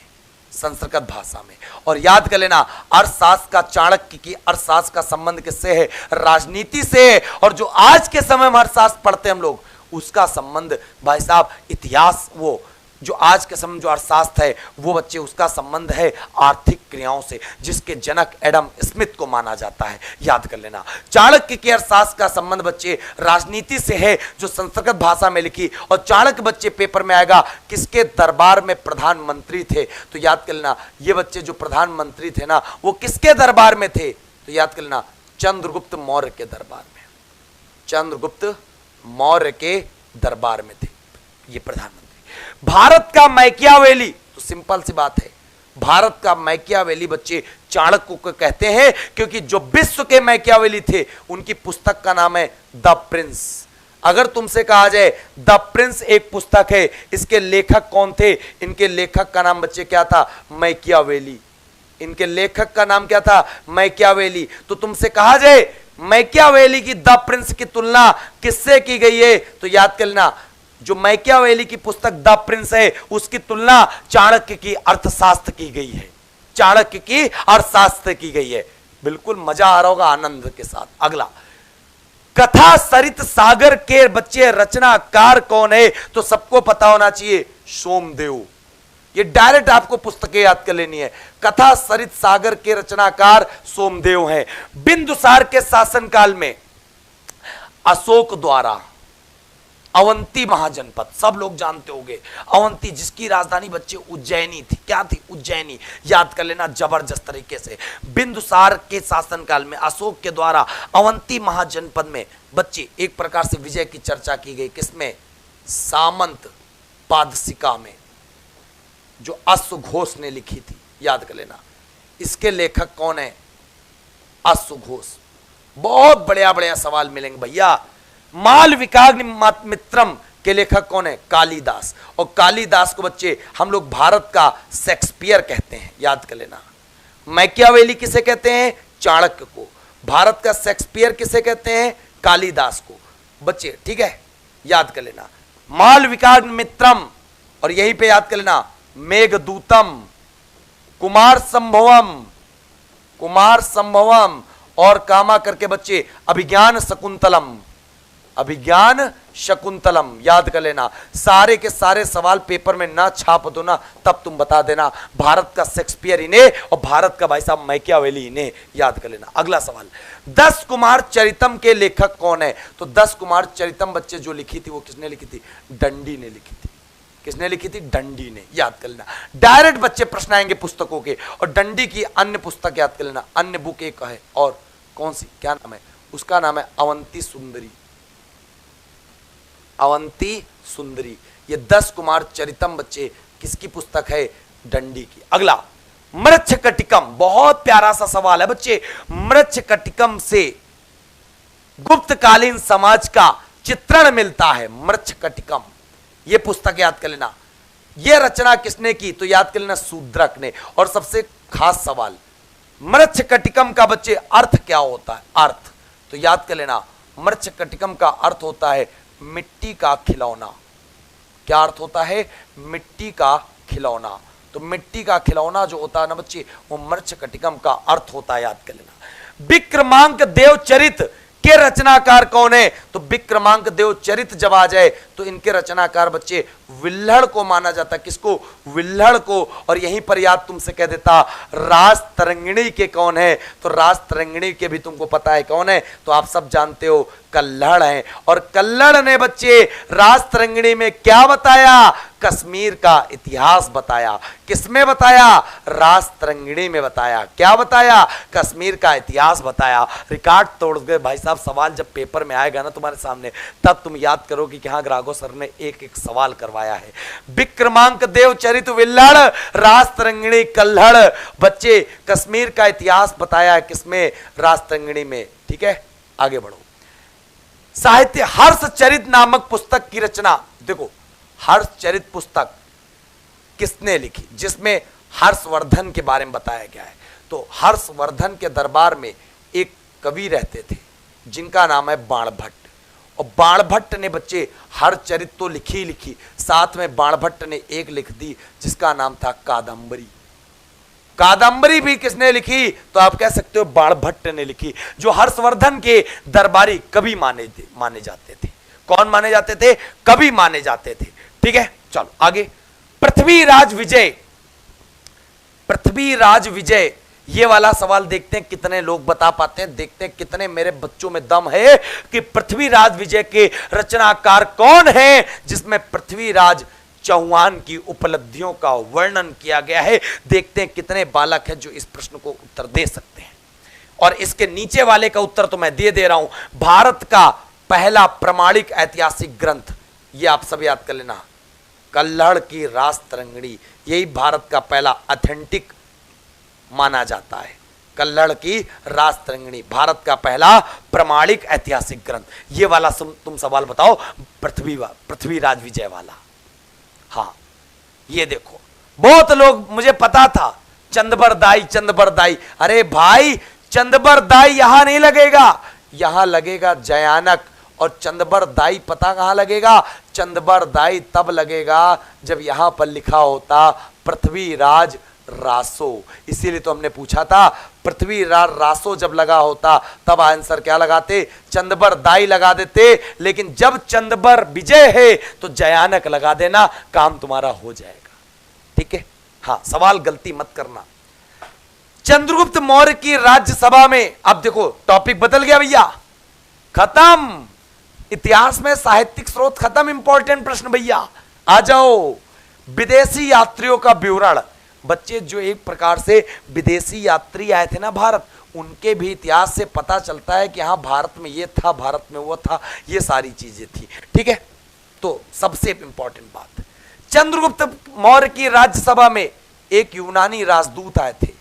संस्कृत भाषा में। और याद कर लेना, अर्थशास्त्र का, चाणक्य की अर्थशास्त्र का संबंध किससे है? राजनीति से है। और जो आज के समय में अर्थशास्त्र पढ़ते हैं हम लोग, उसका संबंध भाई साहब इतिहास, वो जो आज के समय जो अर्थशास्त्र है वो बच्चे उसका संबंध है आर्थिक क्रियाओं से, जिसके जनक एडम स्मिथ को माना जाता है। याद कर लेना, चाणक्य के अर्थशास्त्र का संबंध बच्चे राजनीति से है, जो संस्कृत भाषा में लिखी। और चाणक्य बच्चे पेपर में आएगा किसके दरबार में प्रधानमंत्री थे? तो याद कर लेना, ये बच्चे जो प्रधानमंत्री थे ना, वो किसके दरबार में थे? तो याद कर लेना, चंद्रगुप्त मौर्य के दरबार में, चंद्रगुप्त मौर्य के दरबार में थे ये प्रधानमंत्री। भारत का मैकियावेली, तो सिंपल सी बात है, भारत का मैकियावेली बच्चे चाणक्य को कहते हैं, क्योंकि जो विश्व के मैकियावेली थे उनकी पुस्तक का नाम है द प्रिंस। अगर तुमसे कहा जाए द प्रिंस एक पुस्तक है, इसके लेखक कौन थे? इनके लेखक का नाम बच्चे क्या था? मैकियावेली। इनके लेखक का नाम क्या था? मैकियावेली। तो तुमसे कहा जाए मैकियावेली की द प्रिंस की तुलना किससे की गई है? तो याद कर लेना, जो मैकियावेली की पुस्तक द प्रिंस है उसकी तुलना चाणक्य की अर्थशास्त्र की गई है, चाणक्य की अर्थशास्त्र की गई है। बिल्कुल मजा आ रहा होगा आनंद के साथ। अगला, कथा सरित सागर के बच्चे रचनाकार कौन है? तो सबको पता होना चाहिए, सोमदेव। ये डायरेक्ट आपको पुस्तकें याद कर लेनी है। कथा सरित सागर के रचनाकार सोमदेव हैं। बिंदुसार के शासनकाल में अशोक द्वारा अवंती महाजनपद, सब लोग जानते होंगे अवंती, जिसकी राजधानी बच्चे उज्जैनी थी। क्या थी? उज्जैनी। याद कर लेना जबरदस्त तरीके से। बिंदुसार के शासनकाल में अशोक के द्वारा अवंती महाजनपद में बच्चे एक प्रकार से विजय की चर्चा की गई। किसमें? सामंत पादसिका में, जो अश्वघोष ने लिखी थी। याद कर लेना, इसके लेखक कौन है? अश्वघोष। बहुत बढ़िया बढ़िया सवाल मिलेंगे भैया। मालविकाग्निमित्रम के लेखक कौन है? कालिदास। और कालिदास को बच्चे हम लोग भारत का शेक्सपियर कहते हैं। याद कर लेना, मैकियावेली किसे कहते हैं? चाणक्य को। भारत का शेक्सपियर किसे कहते हैं? कालिदास को बच्चे, ठीक है, याद कर लेना। मालविकाग्निमित्रम, और यहीं पे याद कर लेना मेघदूतम, कुमार संभवम, कुमार संभवम, और कामा करके बच्चे अभिज्ञान शकुंतलम, अभिज्ञान शकुंतलम। याद कर लेना, सारे के सारे सवाल पेपर में ना छाप दो ना, तब तुम बता देना भारत का शेक्सपियर इन्हें और भारत का भाई साहब मैकियावेली इन्हें। याद कर लेना। अगला सवाल, 10 कुमार चरितम के लेखक कौन है? तो 10 कुमार चरितम बच्चे जो लिखी थी वो किसने लिखी थी? दंडी ने लिखी थी। किसने लिखी थी? दंडी ने। याद कर लेना, डायरेक्ट बच्चे प्रश्न आएंगे पुस्तकों के। और दंडी की अन्य पुस्तक याद कर लेना, अन्य बुक एक है, और कौन सी, क्या नाम है उसका? नाम है अवंती सुंदरी, अवंती सुंदरी। ये 10 कुमार चरितम बच्चे किसकी पुस्तक है? दंडी की। अगला, मृच्छकटिकम, बहुत प्यारा सा सवाल है बच्चे। मृच्छकटिकम से गुप्तकालीन समाज का चित्रण मिलता है। मृच्छकटिकम, ये पुस्तक याद कर लेना। ये रचना किसने की? तो याद कर लेना शूद्रक ने। और सबसे खास सवाल, मृच्छकटिकम का बच्चे अर्थ क्या होता है? अर्थ तो याद कर लेना, मृच्छकटिकम का अर्थ होता है मिट्टी का खिलौना। क्या अर्थ होता है? मिट्टी का खिलौना। तो मिट्टी का खिलौना जो होता है ना बच्चे, वो मृच्छकटिकम का अर्थ होता है। याद कर लेना। विक्रमांक देवचरित के रचनाकार कौन है? तो विक्रमांक देवचरित जब आ जाए तो इनके रचनाकार बच्चे विल्हड़ को माना जाता है। किसको? विल्हड़ को। और यहीं पर याद तुमसे कह देता, रास तरंगिणी के कौन है? तो रास तरंगिणी के भी तुमको पता है कौन है? तो आप सब जानते हो, कल्हड़ है। और कल्हड़ ने बच्चे रास तरंगिणी में क्या बताया? कश्मीर का इतिहास बताया। किसमें बताया? राजतरंगिणी में बताया। क्या बताया? कश्मीर का इतिहास बताया। रिकॉर्ड तोड़ गए भाई साहब। सवाल जब पेपर में आएगा ना तुम्हारे सामने, तब तुम याद करोगे कि हाँ ग्रागो सर ने एक एक सवाल करवाया है। विक्रमांक देव चरित विल्लड़, राजतरंगिणी कल्हड़। बच्चे कश्मीर का इतिहास बताया है किसमें? राजतरंगिणी में। ठीक है, आगे बढ़ो। साहित्य हर्षचरित नामक पुस्तक की रचना, देखो हर्षचरित पुस्तक किसने लिखी? जिसमें हर्षवर्धन के बारे में बताया गया है। तो हर्षवर्धन के दरबार में एक कवि रहते थे जिनका नाम है बाणभट्ट। और बाणभट्ट ने बच्चे हर्षचरित तो लिखी, साथ में बाणभट्ट ने एक लिख दी जिसका नाम था कादंबरी। कादंबरी भी किसने लिखी? तो आप कह सकते हो बाणभट्ट ने लिखी, जो हर्षवर्धन के दरबारी कवि माने जाते थे। कौन माने जाते थे? कवि माने जाते थे। ठीक है, चलो आगे। पृथ्वीराज विजय, पृथ्वीराज विजय, ये वाला सवाल देखते हैं कितने लोग बता पाते हैं। देखते हैं कितने मेरे बच्चों में दम है कि पृथ्वीराज विजय के रचनाकार कौन है, जिसमें पृथ्वीराज चौहान की उपलब्धियों का वर्णन किया गया है। देखते हैं कितने बालक हैं जो इस प्रश्न को उत्तर दे सकते हैं। और इसके नीचे वाले का उत्तर तो मैं दे रहा हूं। भारत का पहला प्रमाणिक ऐतिहासिक ग्रंथ, ये आप सब याद कर लेना, कल्हड़ की राजतरंगिणी। यही भारत का पहला ऑथेंटिक माना जाता है। कल्हड़ की राजतरंगिणी भारत का पहला प्रमाणिक ऐतिहासिक ग्रंथ। ये वाला तुम सवाल बताओ, पृथ्वीराज विजय वाला। हाँ, ये देखो, बहुत लोग, मुझे पता था चंदबरदाई, चंदबरदाई। अरे भाई, चंदबरदाई यहां नहीं लगेगा, यहां लगेगा जयानक। और चंदबरदाई पता कहां लगेगा? चंदबरदाई तब लगेगा जब यहां पर लिखा होता पृथ्वीराज रासो। इसीलिए तो हमने पूछा था, पृथ्वीराज रासो जब लगा होता तब आंसर क्या लगाते? चंदबरदाई लगा देते। लेकिन जब चंदबर विजय है तो जयानक लगा देना, काम तुम्हारा हो जाएगा। ठीक है, हाँ, सवाल गलती मत करना। चंद्रगुप्त मौर्य की राज्यसभा में, अब देखो टॉपिक बदल गया भैया, खत्म। इतिहास में साहित्यिक स्रोत खत्म, इंपॉर्टेंट प्रश्न भैया। आ जाओ, विदेशी यात्रियों का विवरण। बच्चे, जो एक प्रकार से विदेशी यात्री आए थे ना भारत, उनके भी इतिहास से पता चलता है कि हाँ भारत में ये था, भारत में वो था, ये सारी चीजें थी। ठीक है, तो सबसे इंपॉर्टेंट बात, चंद्रगुप्त मौर्य की राज्यसभा में एक यूनानी राजदूत आए थे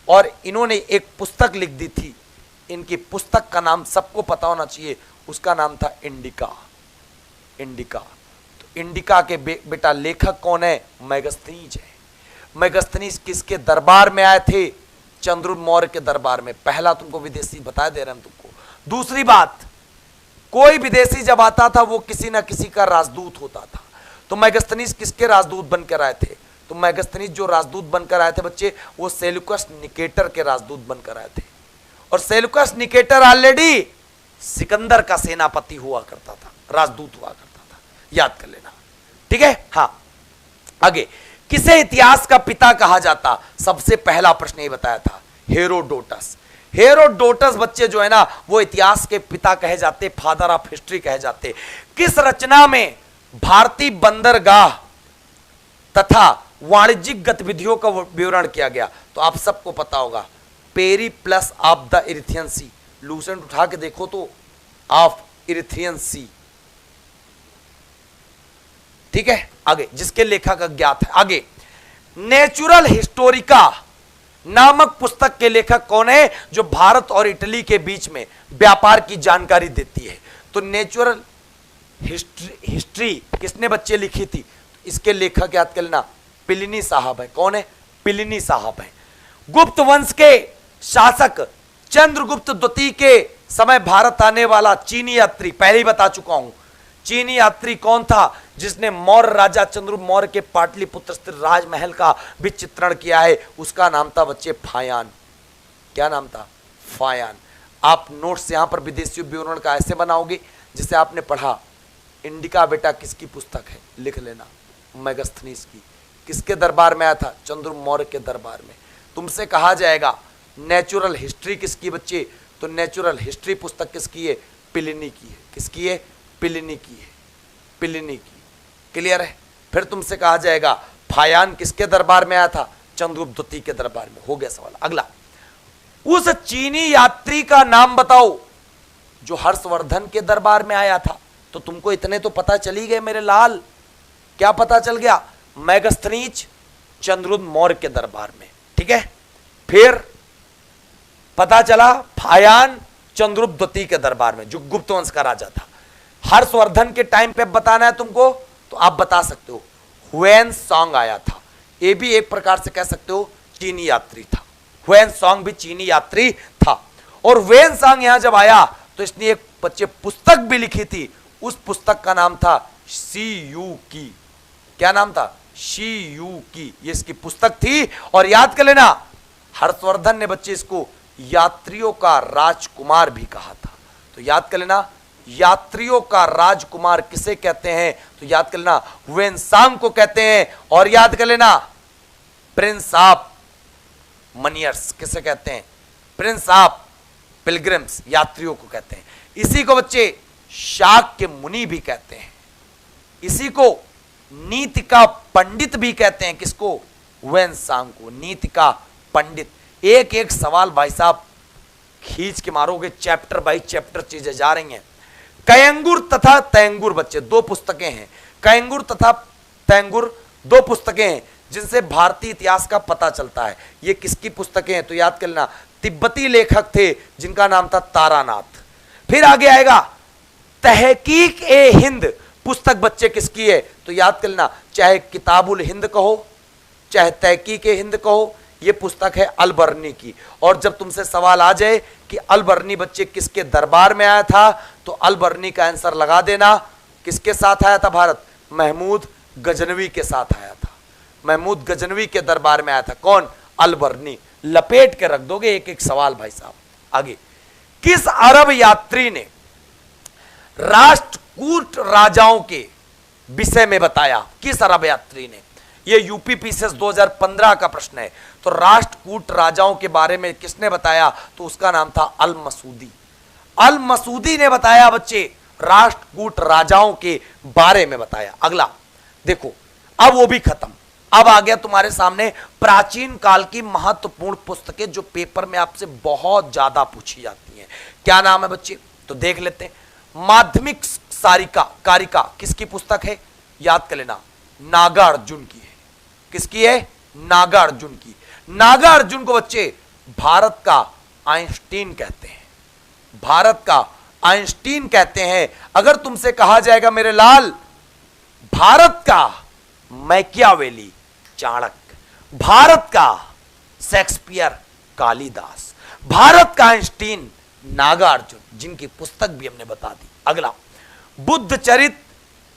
और इन्होंने एक पुस्तक लिख दी थी। इनकी पुस्तक का नाम सबको पता होना चाहिए, उसका नाम था इंडिका। इंडिका, तो इंडिका के बेटा लेखक कौन है? मेगस्थनीज है। मेगस्थनीज किसके दरबार में आए थे? चंद्रगुप्त मौर्य के दरबार में। पहला तुमको विदेशी बता दे रहे हैं तुमको। दूसरी बात, कोई विदेशी जब आता था वो किसी ना किसी का राजदूत होता था। तो मेगस्थनीज किसके राजदूत बनकर आए थे? तो मेगस्थनीज जो राजदूत बनकर आए थे बच्चे, वो सेल्यूकस निकेटर के राजदूत बनकर आए थे। और सेल्यूकस निकेटर ऑलरेडी सिकंदर का सेनापति हुआ करता था, राजदूत हुआ करता था, याद कर लेना। ठीक है, हाँ, आगे। किसे इतिहास का पिता कहा जाता? सबसे पहला प्रश्न ये बताया था, हेरोडोटस। हेरोडोटस बच्चे जो है ना, वो इतिहास के पिता कहे जाते, फादर ऑफ हिस्ट्री कहे जाते। किस रचना में भारतीय बंदरगाह तथा वाणिज्यिक गतिविधियों का विवरण किया गया? तो आप सबको पता होगा, Periplus of the Erythraean sea. Lucent उठा के देखो तो, ऑफ इरिथियन सी। ठीक है, आगे, जिसके लेखक अज्ञात है। आगे, नेचुरल हिस्टोरिका नामक पुस्तक के लेखक कौन है, जो भारत और इटली के बीच में व्यापार की जानकारी देती है? तो नेचुरल हिस्ट्री किसने बच्चे लिखी थी? इसके लेखक याद कर लेना, प्लिनी साहब है। कौन है? प्लिनी साहब है। गुप्त वंश के शासक चंद्रगुप्त द्वितीय के समय भारत आने वाला चीनी यात्री, पहले ही बता चुका हूं, चीनी यात्री कौन था जिसने मौर्य राजा चंद्रगुप्त मौर्य के पाटलिपुत्र स्थित राजमहल का भी चित्रण किया है? उसका नाम था बच्चे फायान। क्या नाम था? फायान। आप नोट्स यहां पर विदेशी विवरण का ऐसे बनाओगे जिसे आपने पढ़ा। इंडिका बेटा किसकी पुस्तक है? लिख लेना, मेगस्थनीज की। किसके दरबार में आया था? चंद्रगुप्त मौर्य के दरबार में। तुमसे कहा जाएगा नेचुरल हिस्ट्री किसकी बच्चे? तो नेचुरल हिस्ट्री पुस्तक किसकी है? प्लिनी की है। किसकी है? प्लिनी की है, प्लिनी की। क्लियर है? फिर तुमसे कहा जाएगा फायान किसके दरबार में आया था? चंद्रगुप्त द्वितीय के दरबार में। हो गया सवाल। अगला, उस चीनी यात्री का नाम बताओ जो हर्षवर्धन के दरबार में आया था। तो तुमको इतने तो पता चल ही गए मेरे लाल। क्या पता चल गया? मेगस्थनीज चंद्रगुप्त मौर्य के दरबार में, ठीक है। फिर पता चला फायान चंद्रगुप्त द्वितीय के दरबार में, जो गुप्त वंश का राजा था। हर्षवर्धन के टाइम पे बताना है तुमको, तो आप बता सकते हो हुएन सांग आया था। ये भी एक प्रकार से कह सकते हो चीनी यात्री था। हुएन सांग भी चीनी यात्री था। और हुएन सांग यहां जब आया तो इसने एक बच्चे पुस्तक भी लिखी थी। उस पुस्तक का नाम था शी यू की। क्या नाम था? शी यू की। ये इसकी पुस्तक थी। और याद कर लेना, हर्षवर्धन ने बच्चे इसको यात्रियों का राजकुमार भी कहा था। तो याद कर लेना, यात्रियों का राजकुमार किसे कहते हैं? तो याद कर लेना हुएन सांग को कहते हैं। और याद कर लेना प्रिंस ऑफ मनियर्स किसे कहते हैं? प्रिंस ऑफ पिलग्रिम्स, यात्रियों को कहते हैं। इसी को बच्चे शाक्य मुनि भी कहते हैं। इसी को नीति का पंडित भी कहते हैं। किसको? हुएन सांग को नीति का पंडित। एक एक सवाल भाई साहब खींच के मारोगे, चैप्टर बाई चैप्टर चीजें जा रही हैं। कयंगुर तथा तैंगुर बच्चे दो पुस्तकें हैं। कयंगुर तथा तैंगुर दो पुस्तकें हैं जिनसे भारतीय इतिहास का पता चलता है। ये किसकी पुस्तकें हैं? तो याद कर लेना तिब्बती लेखक थे जिनका नाम था तारानाथ। फिर आगे आएगा तहकीक ए हिंद पुस्तक बच्चे किसकी है? तो याद कर लेना, चाहे किताबुल हिंद कहो चाहे तहकीक ए हिंद कहो, ये पुस्तक है अलबर्नी की। और जब तुमसे सवाल आ जाए कि अलबर्नी बच्चे किसके दरबार में आया था, तो अलबर्नी का आंसर लगा देना। किसके साथ आया था भारत? महमूद गजनवी के साथ आया था। महमूद गजनवी के दरबार में आया था। कौन? अलबर्नी। लपेट के रख दोगे एक एक सवाल भाई साहब। आगे, किस अरब यात्री ने राष्ट्रकूट राजाओं के विषय में बताया? किस अरब यात्री ने? यह यूपी पीसीएस 2015 का प्रश्न है। तो राष्ट्रकूट राजाओं के बारे में किसने बताया? तो उसका नाम था अल मसूदी। अल मसूदी ने बताया बच्चे, राष्ट्रकूट राजाओं के बारे में बताया। अगला देखो, अब वो भी खत्म। अब आ गया तुम्हारे सामने प्राचीन काल की महत्वपूर्ण पुस्तकें जो पेपर में आपसे बहुत ज्यादा पूछी जाती हैं। क्या नाम है बच्चे? तो देख लेते हैं। माध्यमिक सारिका कारिका किसकी पुस्तक है? याद कर लेना, नागार्जुन की है। किसकी है? नागार्जुन की। नागार्जुन को बच्चे भारत का आइंस्टीन कहते हैं। भारत का आइंस्टीन कहते हैं। अगर तुमसे कहा जाएगा मेरे लाल भारत का मैकियावेली चाणक्य, भारत का शेक्सपियर कालिदास, भारत का आइंस्टीन नागार्जुन, जिनकी पुस्तक भी हमने बता दी। अगला, बुद्ध चरित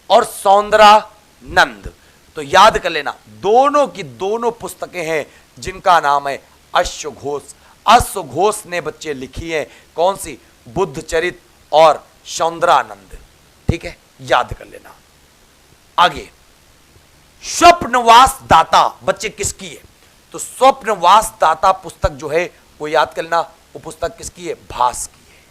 और सौंदरानंद। तो याद कर लेना, दोनों की दोनों पुस्तकें हैं जिनका नाम है अश्वघोष। अश्वघोष ने बच्चे लिखी है। कौन सी? बुद्ध चरित और सौंदरानंद। ठीक है, याद कर लेना। आगे, स्वप्नवास दाता बच्चे किसकी है? तो स्वप्नवास दाता पुस्तक जो है वो याद कर लेना, वो पुस्तक किसकी है? भास की है।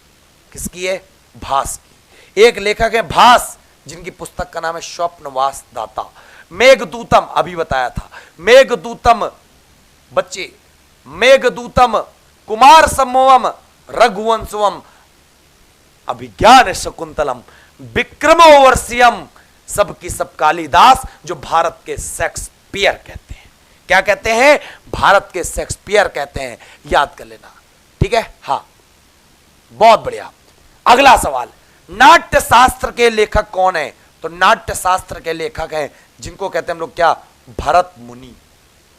किसकी है? भास की। एक लेखक है भास, जिनकी पुस्तक का नाम है स्वप्नवास दाता। मेघदूतम अभी बताया था। मेघदूतम बच्चे, मेघदूतम कुमार सम्मोहम रघुवंशवम अभिज्ञान शकुंतलम विक्रमोर्वशीयम सबकी सब कालिदास, जो भारत के शेक्सपियर कहते हैं। क्या कहते हैं? भारत के शेक्सपियर कहते हैं। याद कर लेना, ठीक है। हाँ, बहुत बढ़िया। अगला सवाल, नाट्य शास्त्र के लेखक कौन है? तो नाट्य शास्त्र के लेखक हैं जिनको कहते हैं हम लोग क्या? भरत मुनि।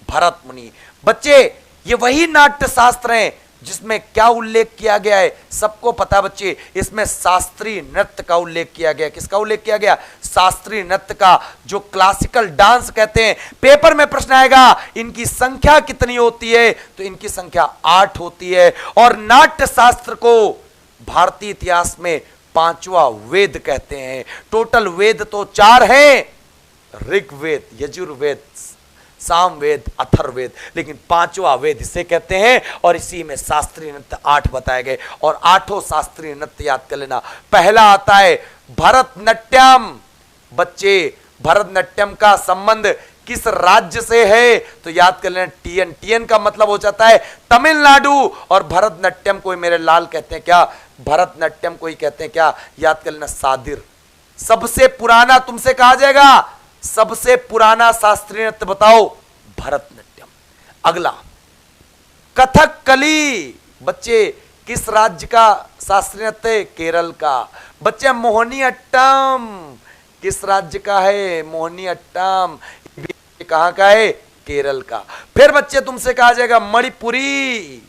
भरत मुनि बच्चे, ये वही नाट्य शास्त्र हैं जिसमें क्या उल्लेख किया गया है? सबको पता बच्चे, इसमें शास्त्रीय नृत्य का उल्लेख किया गया। किसका उल्लेख किया गया? शास्त्रीय नृत्य का, जो क्लासिकल डांस कहते हैं। पेपर में प्रश्न आएगा इनकी संख्या कितनी होती है? तो इनकी संख्या 8 होती है। और नाट्य शास्त्र को भारतीय इतिहास में 5वां वेद कहते हैं। टोटल वेद तो 4 हैं, ऋग्वेद, यजुर्वेद, सामवेद, अथर्ववेद, लेकिन 5वां वेद इसे कहते हैं। और इसी में शास्त्रीय नृत्य 8 बताए गए। और 8 शास्त्रीय नृत्य याद कर लेना। पहला आता है भरतनाट्यम बच्चे। भरतनाट्यम का संबंध किस राज्य से है? तो याद कर लेना टीएन। टीएन का मतलब हो जाता है तमिलनाडु, और भरतनाट्यम को मेरे लाल कहते हैं क्या? भरतनाट्यम को ही कहते हैं क्या? याद कर लेना सादिर। सबसे पुराना तुमसे कहा जाएगा, सबसे पुराना शास्त्रीय नृत्य बताओ, भरतनाट्यम। अगला कथकली, बच्चे किस राज्य का शास्त्रीय नृत्य? केरल का। बच्चे मोहिनीअट्टम किस राज्य का है? मोहिनीअट्टम कहां का है? केरल का। फिर बच्चे तुमसे कहा जाएगा मणिपुरी।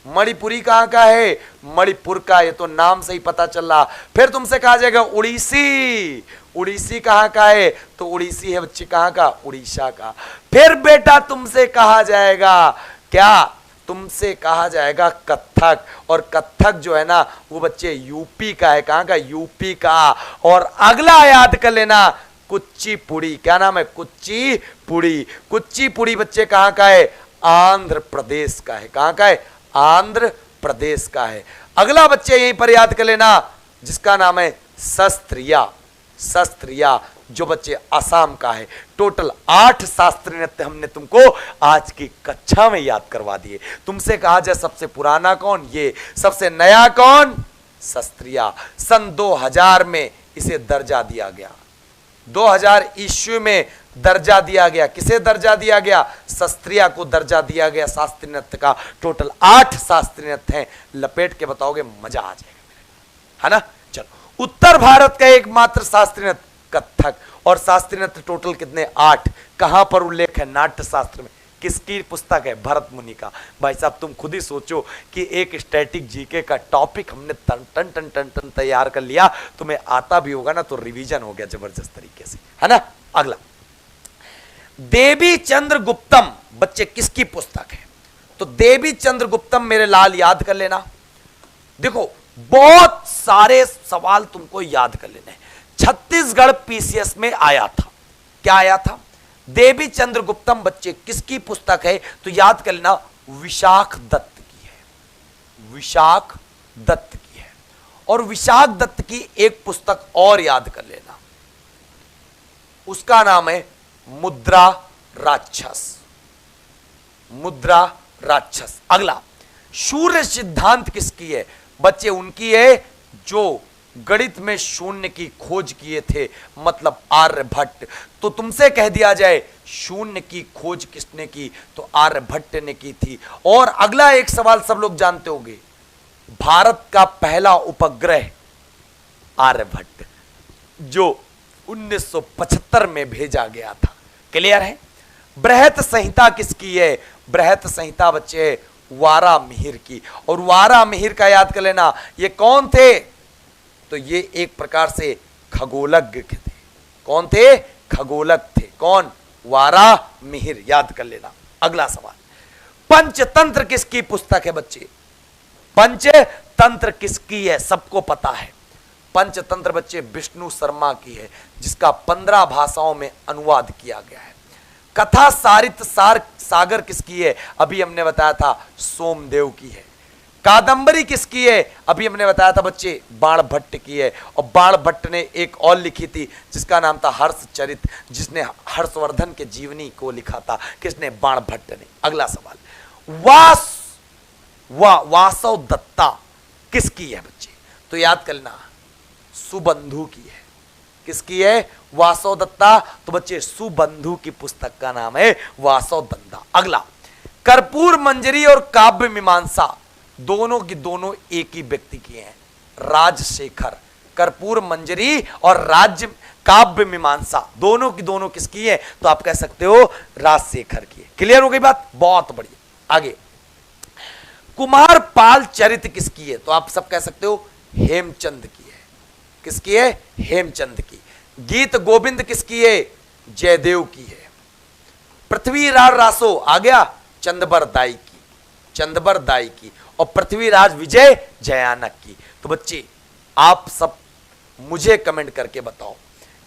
मणिपुरी कहां का है? मणिपुर का। ये तो नाम से ही पता चल रहा। फिर तुमसे कहा जाएगा उड़ीसी। उड़ीसी कहां का है? तो उड़ीसी है बच्चे कहां का? उड़ीसा का। फिर बेटा तुमसे कहा जाएगा क्या? तुमसे कहा जाएगा कथक, और कथक जो है ना वो बच्चे यूपी का है। कहां का? यूपी का। और अगला याद कर लेना कुचिपुड़ी। क्या नाम है? कुचिपुड़ी। कुचिपुड़ी बच्चे कहां का है? आंध्र प्रदेश का है। कहां का है? आंध्र प्रदेश का है। अगला बच्चे यहीं पर याद कर लेना जिसका नाम है शस्त्रिया। शस्त्रिया जो बच्चे असम का है। टोटल 8 शास्त्रीय नृत्य हमने तुमको आज की कक्षा में याद करवा दिए। तुमसे कहा जाए सबसे पुराना कौन? ये। सबसे नया कौन? शस्त्रिया। सन 2000 में इसे दर्जा दिया गया। 2000 ईस्वी में दर्जा दिया गया। किसे दर्जा दिया गया? शस्त्रिया को दर्जा दिया गया शास्त्रीय नृत्य का। टोटल 8 शास्त्रीय नृत्य हैं। लपेट के बताओगे मजा आ जाएगा, है ना? चलो, उत्तर भारत का एकमात्र शास्त्रीय नृत्य कथक, और शास्त्रीय नृत्य टोटल कितने? 8। कहां पर उल्लेख है? नाट्य शास्त्र में। किसकी पुस्तक है? भरत मुनि का। भाई साहब तुम खुद ही सोचो कि एक स्टैटिक जीके का टॉपिक हमने टन टन टन टन टन तैयार कर लिया। तुम्हें आता भी होगा ना तो रिवीजन हो गया जबरदस्त तरीके से, है ना? अगला देवी चंद्रगुप्तम, बच्चे किसकी पुस्तक है? तो देवी चंद्रगुप्तम मेरे लाल याद कर लेना। देखो बहुत सारे सवाल तुमको याद कर लेने। छत्तीसगढ़ पीसीएस में आया था। क्या आया था? देवी चंद्रगुप्तम बच्चे किसकी पुस्तक है? तो याद कर लेना विशाख दत्त की है। विशाख दत्त की है। और विशाख दत्त की एक पुस्तक और याद कर लेना, उसका नाम है मुद्रा राक्षस। मुद्रा राक्षस। अगला शून्य सिद्धांत किसकी है? बच्चे उनकी है जो गणित में शून्य की खोज किए थे, मतलब आर्यभट्ट। तो तुमसे कह दिया जाए शून्य की खोज किसने की? तो आर्यभट्ट ने की थी। और अगला एक सवाल सब लोग जानते होंगे, भारत का पहला उपग्रह आर्यभट्ट जो 1975 में भेजा गया था। क्लियर है? बृहत संहिता किसकी है? बृहत संहिता बच्चे वारा मिहिर की। और वारा मिहिर का याद कर लेना, ये कौन थे? तो ये एक प्रकार से खगोलज्ञ थे। कौन थे? खगोलज्ञ थे। कौन? वारा मिहिर। याद कर लेना। अगला सवाल, पंचतंत्र किसकी पुस्तक है बच्चे? पंचतंत्र किसकी है? सबको पता है। पंचतंत्र बच्चे विष्णु शर्मा की है, जिसका 15 भाषाओं में अनुवाद किया गया है। कथा सारित सागर किसकी है? अभी हमने बताया था सोमदेव की है। कादंबरी किसकी है? अभी हमने बताया था बच्चे बाणभट्ट की है। और बाणभट्ट ने एक और लिखी थी जिसका नाम था हर्षचरित, जिसने हर्षवर्धन के जीवनी को लिखा था। किसने? बाणभट्ट ने। अगला सवाल, वासव दत्ता किसकी है बच्चे? तो याद करना सुबंधु की है। किसकी है? वासव दत्ता। तो बच्चे सुबंधु की पुस्तक का नाम है वासव दत्ता। अगला, कर्पूर मंजरी और काव्य मीमांसा दोनों की दोनों एक ही व्यक्ति की हैं, राजशेखर। कर्पूर मंजरी और राज्य काव्य मीमांसा दोनों की दोनों किसकी है? तो आप कह सकते हो राजशेखर की है। क्लियर हो गई बात? बहुत बढ़िया। आगे, कुमार पाल चरित किसकी है? तो आप सब कह सकते हो हेमचंद की है। किसकी है? हेमचंद की। गीत गोविंद किसकी है? जयदेव की है। पृथ्वीराज रासो आ गया चंदबर दाई की। चंदबर दाई की। और पृथ्वीराज विजय जयानक की। तो बच्चे आप सब मुझे कमेंट करके बताओ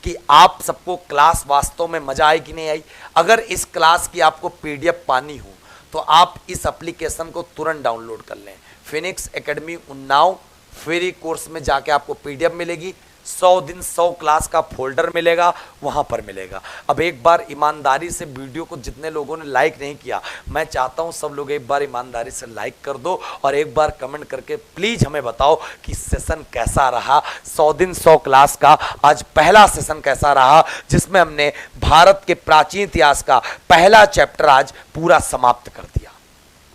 कि आप सबको क्लास वास्तव में मजा आई कि नहीं आई। अगर इस क्लास की आपको पीडीएफ पानी हो तो आप इस एप्लीकेशन को तुरंत डाउनलोड कर लें। Phoenix academy Unnao free course में जाके आपको पीडीएफ मिलेगी। 100 दिन 100 क्लास का फोल्डर मिलेगा, वहां पर मिलेगा। अब एक बार ईमानदारी से वीडियो को जितने लोगों ने लाइक नहीं किया, मैं चाहता हूं सब लोग एक बार ईमानदारी से लाइक कर दो और एक बार कमेंट करके प्लीज हमें बताओ कि सेशन कैसा रहा। 100 दिन 100 क्लास का आज पहला सेशन कैसा रहा, जिसमें हमने भारत के प्राचीन इतिहास का पहला चैप्टर आज पूरा समाप्त कर दिया।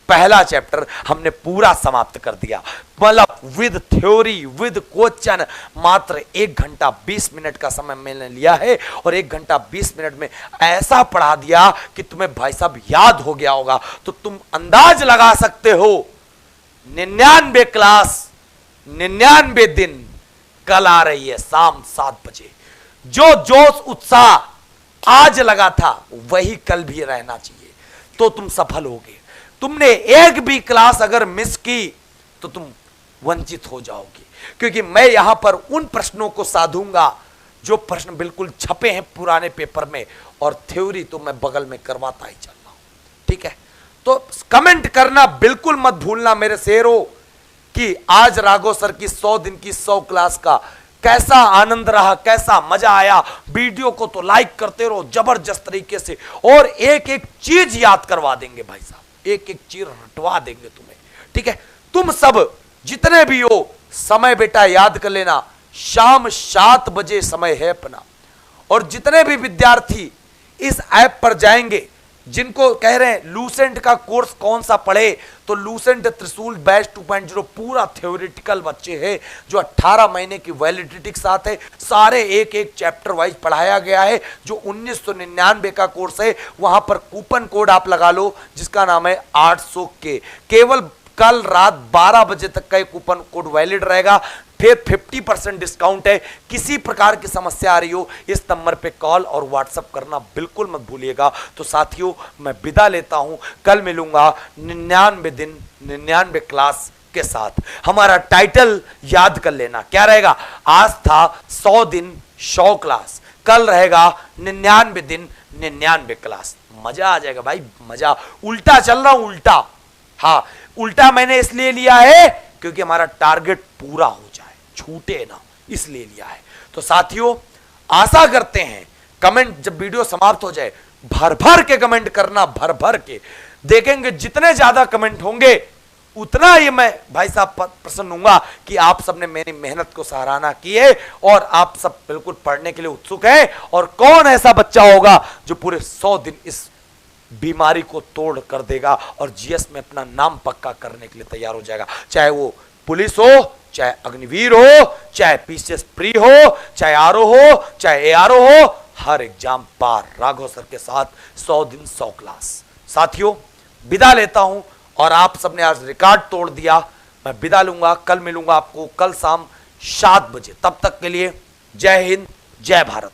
पहला चैप्टर हमने पूरा समाप्त कर दिया, मतलब विद थ्योरी विद क्वेश्चन। मात्र 1 घंटा 20 मिनट का समय मैंने लिया है और 1 घंटा 20 मिनट में ऐसा पढ़ा दिया कि तुम्हें भाई साहब याद हो गया होगा। तो तुम अंदाज लगा सकते हो 99 क्लास 99 दिन कल आ रही है शाम 7 बजे। जो जोश उत्साह आज लगा था वही कल भी रहना चाहिए, तो तुम सफल होगे। तुमने एक भी क्लास अगर मिस की तो तुम वंचित हो जाओगे, क्योंकि मैं यहां पर उन प्रश्नों को साधूंगा जो प्रश्न बिल्कुल छपे हैं पुराने पेपर में, और थ्योरी तो मैं बगल में करवाता ही चल रहा हूं। ठीक है, तो कमेंट करना बिल्कुल मत भूलना मेरे शेरों कि आज राघव सर की 100 दिन की 100 क्लास का कैसा आनंद रहा, कैसा मजा आया। वीडियो को तो लाइक करते रहो जबरदस्त तरीके से, और एक एक चीज याद करवा देंगे भाई साहब, एक एक चीज रटवा देंगे तुम्हें। ठीक है, तुम सब जितने भी हो समय बेटा याद कर लेना, शाम 7 बजे समय है अपना। और जितने भी विद्यार्थी इस ऐप पर जाएंगे, जिनको कह रहे हैं लूसेंट का कोर्स कौन सा पढ़े, तो लूसेंट त्रिशूल बैच 2.0 पूरा थ्योरेटिकल बच्चे हैं, जो 18 महीने की वैलिडिटी के साथ है। सारे एक एक चैप्टर वाइज पढ़ाया गया है। जो 1999 का कोर्स है, वहां पर कूपन कोड आप लगा लो जिसका नाम है 800 के। केवल कल रात 12 बजे तक का कूपन कोड वैलिड रहेगा, फिर 50% डिस्काउंट है। किसी प्रकार की समस्या आ रही हो इस नंबर पे कॉल और व्हाट्सएप करना बिल्कुल मत भूलिएगा। तो साथियों मैं विदा लेता हूं, कल मिलूंगा 99 दिन 99 क्लास के साथ। हमारा टाइटल याद कर लेना, क्या रहेगा? आज था 100 दिन 100 क्लास, कल रहेगा 99 दिन 99 क्लास। मजा आ जाएगा भाई, मजा। उल्टा चल रहा हूं, उल्टा। हाँ, उल्टा मैंने इसलिए लिया है क्योंकि हमारा टारगेट पूरा हो जाए, छूटे ना, इसलिए लिया है। तो साथियों आशा करते हैं कमेंट जब वीडियो समाप्त हो जाए भर भर के कमेंट करना, भर भर के देखेंगे। जितने ज्यादा कमेंट होंगे उतना ही मैं भाई साहब प्रसन्न हूंगा कि आप सबने मेरी मेहनत को सराहना की है और आप सब बिल्कुल पढ़ने के लिए उत्सुक हैं। और कौन ऐसा बच्चा होगा जो पूरे 100 दिन इस बीमारी को तोड़ कर देगा और जीएस में अपना नाम पक्का करने के लिए तैयार हो जाएगा। चाहे वो पुलिस हो, चाहे अग्निवीर हो, चाहे पीसीएस प्री हो, चाहे आरओ हो, चाहे एआरओ हो, हर एग्जाम पार राघव सर के साथ 100 दिन 100 क्लास। साथियों विदा लेता हूं, और आप सबने आज रिकॉर्ड तोड़ दिया। मैं विदा लूंगा, कल मिलूंगा आपको, कल शाम 7 बजे। तब तक के लिए जय हिंद, जय भारत।